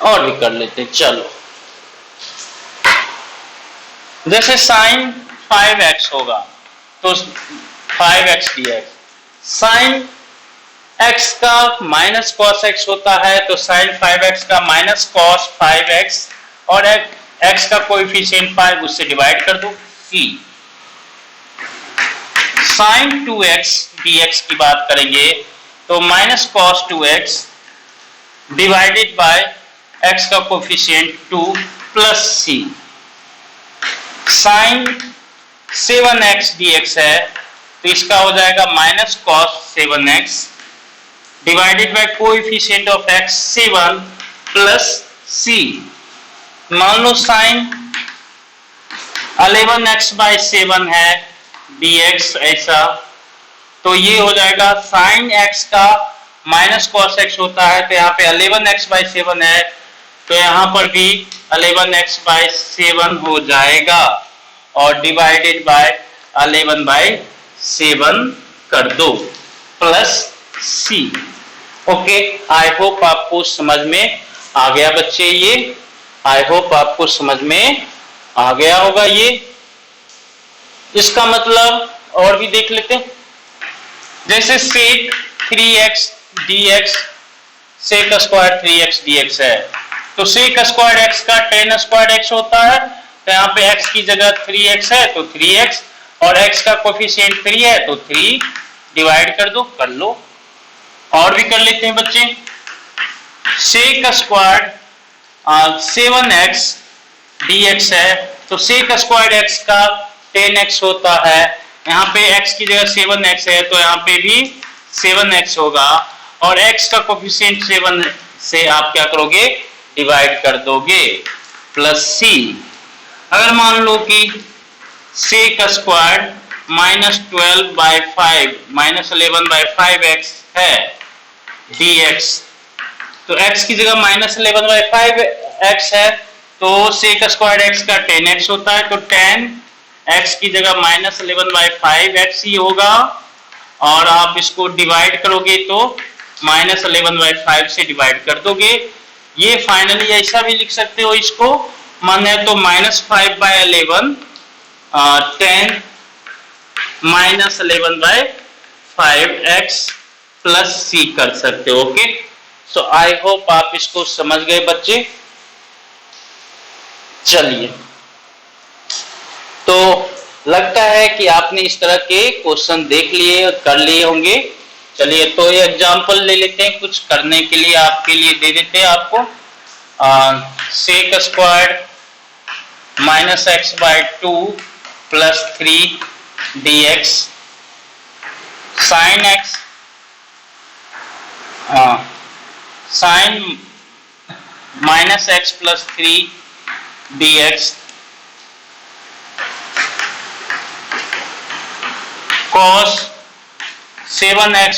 और भी कर लेते, चलो। जैसे साइन 5x होगा तो 5x dx, साइन x का माइनस cos x होता है तो sin 5x का माइनस cos 5x, और x का कोएफिशिएंट 5 उससे डिवाइड कर दो c। sin 2x dx की बात करेंगे तो minus cos 2x divided by x का coefficient 2 plus c। sin 7x dx है तो इसका हो जाएगा minus cos 7x divided by coefficient of x 7 plus c। मान लो साइन 11x/7 है dx ऐसा, तो ये हो जाएगा sin x का माइनस cos x होता है, तो यहाँ पे 11x/7 है, तो यहाँ पर भी 11x/7 हो जाएगा और डिवाइडेड बाय 11/7 कर दो plus c। Okay, I hope आपको समझ में आ गया बच्चे, ये आई होप आपको समझ में आ गया होगा ये। इसका मतलब और भी देख लेते हैं, जैसे sec 3x dx sec square 3x dx है, तो sec स्क्वायर x का tan स्क्वायर x होता है, तो यहाँ पे x की जगह 3x है तो 3x, और x का कोफिशिएंट 3 है तो 3 डिवाइड कर दो, कर लो। और भी कर लेते हैं बच्चे, sec स्क्वायर 7x dx है, तो sec स्क्वायर x का 10x होता है, यहाँ पे x की जगह 7x है तो यहाँ पे भी 7x होगा, और x का कोफिशिएंट 7 से आप क्या करोगे, डिवाइड कर दोगे प्लस c। अगर मान लो कि sec स्क्वायर -12/5 -11/5x है dx, तो x की जगह -11/5x है, तो sec स्क्वायर x का 10x होता है, तो 10x की जगह -11/5x ही होगा, और आप इसको डिवाइड करोगे तो -11/5 से डिवाइड कर दोगे। ये फाइनली ऐसा भी लिख सकते हो इसको, मन है तो -5/11 10 -11/5x प्लस c कर सकते हो। ओके, सो आई होप आप इसको समझ गए बच्चे। चलिए, तो लगता है कि आपने इस तरह के क्वेश्चन देख लिए, कर लिए होंगे। चलिए, तो ये एग्जांपल ले लेते हैं, कुछ करने के लिए आपके लिए दे देते हैं आपको। sec square -x/2 plus 3 dx, sin x sin -x plus 3 dx, cos 7x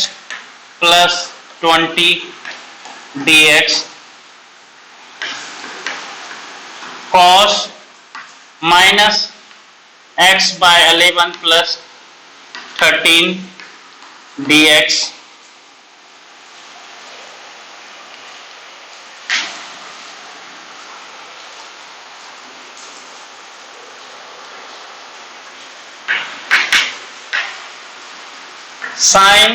plus 20 dx, cos -x/11 plus 13 dx, sin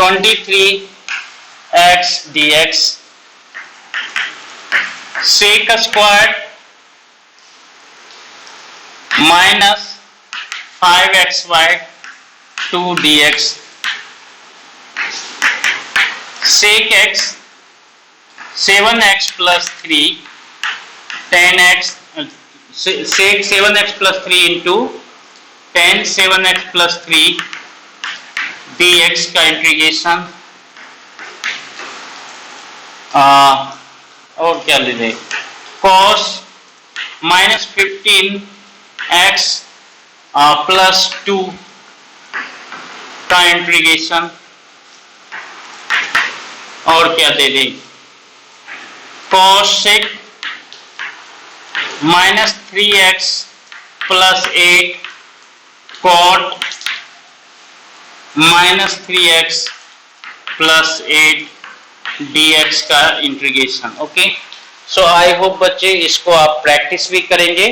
23x dx, sec square -5x/2 dx, sec x 7x plus 3 10x, sec 7x plus 3 into 10 7x plus 3 dx का integration, और क्या ले लें, cos -15x plus 2 का integration, और क्या दे दें, cos sec -3x plus 8 cot -3x plus 8 dx का integration. Okay, so I hope बच्चे इसको आप प्रैक्टिस भी करेंगे।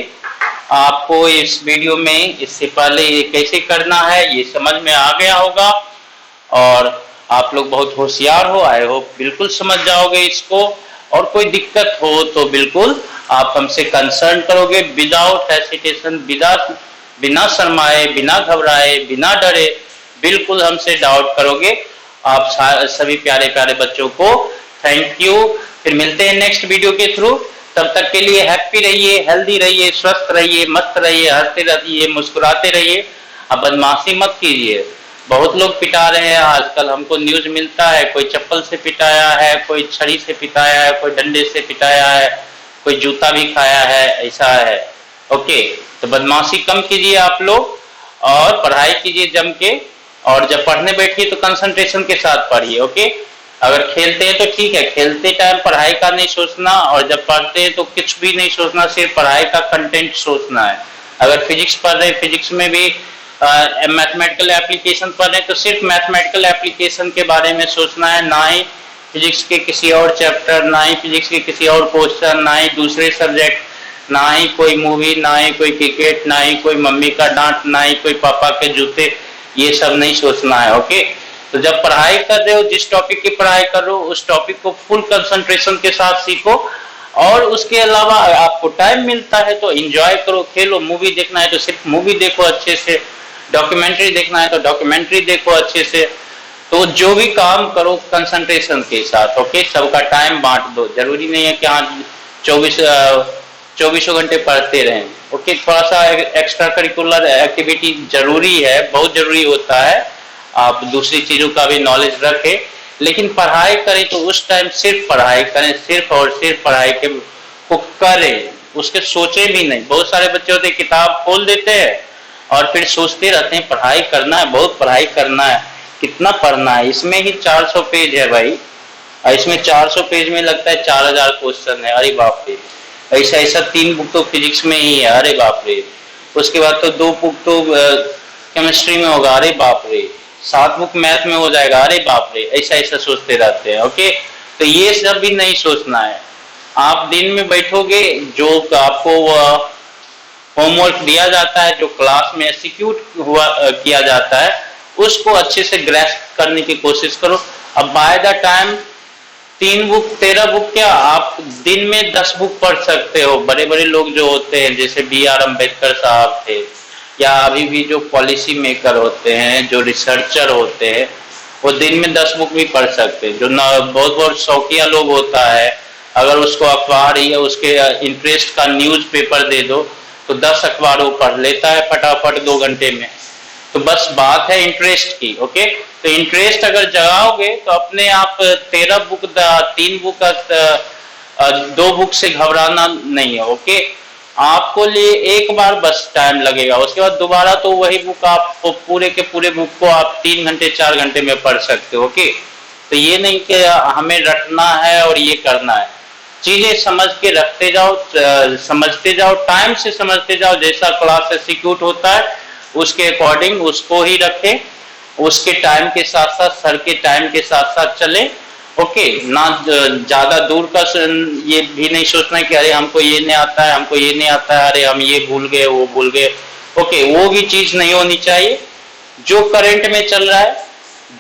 आपको इस वीडियो में इससे पहले ये कैसे करना है ये समझ में आ गया होगा, और आप लोग बहुत होशियार हो, आई होप बिल्कुल समझ जाओगे इसको। और कोई दिक्कत हो तो बिल्कुल आप हमसे कंसर्न करोगे, विदाउट हेसिटेशन, बिना शर्माए, बिना घबराए, बिना डरे, बिल्कुल हमसे डाउट करोगे। आप सभी प्यारे प्यारे बच्चों को थैंक यू। फिर मिलते हैं नेक्स्ट वीडियो के थ्रू। तब तक के लिए हैप्पी रहिए, हेल्दी रहिए, स्वस्थ रहिए, मस्त रहिए, हंसते रहिए, मुस्कुराते रहिए। अब बदमाशी मत कीजिए। बहुत लोग पिटा रहे हैं आजकल, हमको न्यूज मिलता है, कोई चप्पल से पिटाया है, कोई छड़ी से पिटाया है, कोई डंडे से पिटाया है। कोई जूता भी खाया है, ऐसा है। ओके, तो बदमाशी कम कीजिए आप लोग और पढ़ाई कीजिए जम के, और जब पढ़ने बैठिए तो कंसंट्रेशन के साथ पढ़िए। ओके, अगर खेलते हैं तो ठीक है, खेलते टाइम पढ़ाई का नहीं सोचना, और जब पढ़ते हैं तो कुछ भी नहीं सोचना, सिर्फ पढ़ाई का कंटेंट सोचना है। अगर फिजिक्स पढ़ रहे, फिजिक्स में भी मैथमेटिकल एप्लीकेशन पढ़ रहे हैं तो सिर्फ मैथमेटिकल एप्लीकेशन के बारे में सोचना है, ना ही फिजिक्स के किसी और चैप्टर, ना ही फिजिक्स के किसी और क्वेश्चन, ना ही दूसरे सब्जेक्ट, ना ही कोई मूवी, ना ही कोई क्रिकेट, ना ही कोई मम्मी का डांट, ना ही कोई पापा के जूते, ये सब नहीं सोचना है। ओके, तो जब पढ़ाई कर रहे हो, जिस टॉपिक की पढ़ाई कर रहे हो उस टॉपिक को फुल कंसंट्रेशन के साथ सीखो, और उसके अलावा आपको टाइम मिलता है तो एंजॉय करो, खेलो। मूवी देखना है तो सिर्फ मूवी देखो अच्छे से, डॉक्यूमेंट्री देखना है तो डॉक्यूमेंट्री देखो अच्छे से। तो जो भी काम करो कंसंट्रेशन के साथ। ओके, सबका टाइम बांट दो, जरूरी नहीं है कि हाँ 24 घंटे पढ़ते रहें। ओके, थोड़ा सा एक्स्ट्रा करिकुलर एक्टिविटी जरूरी है, बहुत जरूरी होता है, आप दूसरी चीजों का भी नॉलेज रखें, लेकिन पढ़ाई करें तो उस टाइम सिर्फ पढ़ाई करें, सिर्फ और सिर्फ पढ़ाई के को करें, उसके सोचे भी नहीं। बहुत सारे बच्चे होते हैं किताब खोल देते हैं और फिर सोचते रहते हैं पढ़ाई करना है, बहुत पढ़ाई करना है। कितना पढ़ना है, इसमें ही 400 पेज है भाई, इसमें 400 पेज में लगता है 4000 क्वेश्चन है, अरे बाप रे। ऐसा ऐसा 3 बुक तो फिजिक्स में ही है, अरे बाप रे। उसके बाद तो 2 बुक तो केमिस्ट्री में होगा, अरे बाप रे। 7 बुक मैथ में हो जाएगा, अरे बाप रे। ऐसा ऐसा सोचते रहते हैं। ओके, तो ये सब भी नहीं सोचना है। आप दिन में बैठोगे, जो आपको होमवर्क दिया जाता है, जो क्लास में एग्जीक्यूट हुआ किया जाता है, उसको अच्छे से ग्रैस्प करने की कोशिश करो। अब by the time 3 book 13 book क्या, आप दिन में 10 बुक पढ़ सकते हो। बड़े बड़े लोग जो होते हैं, जैसे B.R. अम्बेडकर साहब थे, या अभी भी जो पॉलिसी मेकर होते हैं, जो रिसर्चर होते हैं, वो दिन में 10 बुक भी पढ़ सकते हैं। जो बहुत बहुत शौकिया लोग होता है, अगर उसको अखबार या उसके इंटरेस्ट का न्यूज पेपर दे दो तो 10 अखबार वो पढ़ लेता है फटाफट 2 घंटे में। तो बस बात है इंटरेस्ट की। ओके, तो इंटरेस्ट अगर जगाओगे तो अपने आप 13 बुक 3 बुक 2 बुक से घबराना नहीं है। ओके, आपको लिए एक बार बस टाइम लगेगा, उसके बाद दोबारा तो वही बुक आप पूरे के पूरे बुक को आप 3 घंटे 4 घंटे में पढ़ सकते हो। ओके, तो ये नहीं कि हमें रटना है और ये करना है, चीजें समझ के रखते जाओ, समझते जाओ, टाइम से समझते जाओ। जैसा क्लास एग्जीक्यूट होता है उसके अकॉर्डिंग उसको ही रखें, उसके टाइम के साथ साथ, सर के टाइम के साथ साथ चले। ओके, ना ज्यादा दूर का ये भी नहीं सोचना कि अरे हमको ये नहीं आता है, हमको ये नहीं आता है, अरे हम ये भूल गए, वो भूल गए। ओके, वो भी चीज नहीं होनी चाहिए। जो करंट में चल रहा है,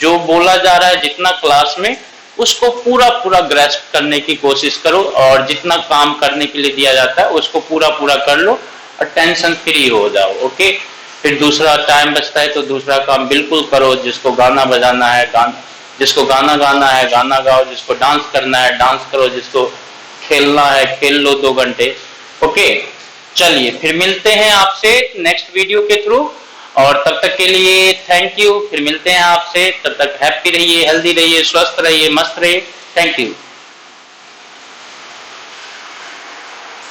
जो बोला जा रहा है जितना क्लास में, उसको पूरा पूरा ग्रैस्प करने की कोशिश करो, और जितना काम करने के लिए दिया जाता है उसको पूरा पूरा कर लो और टेंशन फ्री हो जाओ। ओके, फिर दूसरा टाइम बचता है तो दूसरा काम बिल्कुल करो। जिसको गाना बजाना है जिसको गाना गाना है गाना गाओ, जिसको डांस करना है डांस करो, जिसको खेलना है खेल लो 2 घंटे। ओके, चलिए फिर मिलते हैं आपसे नेक्स्ट वीडियो के थ्रू, और तब तक के लिए थैंक यू। फिर मिलते हैं आपसे, तब तक हैप्पी रहिए, हेल्दी रहिए, स्वस्थ रहिए, मस्त रहिए। Thank you.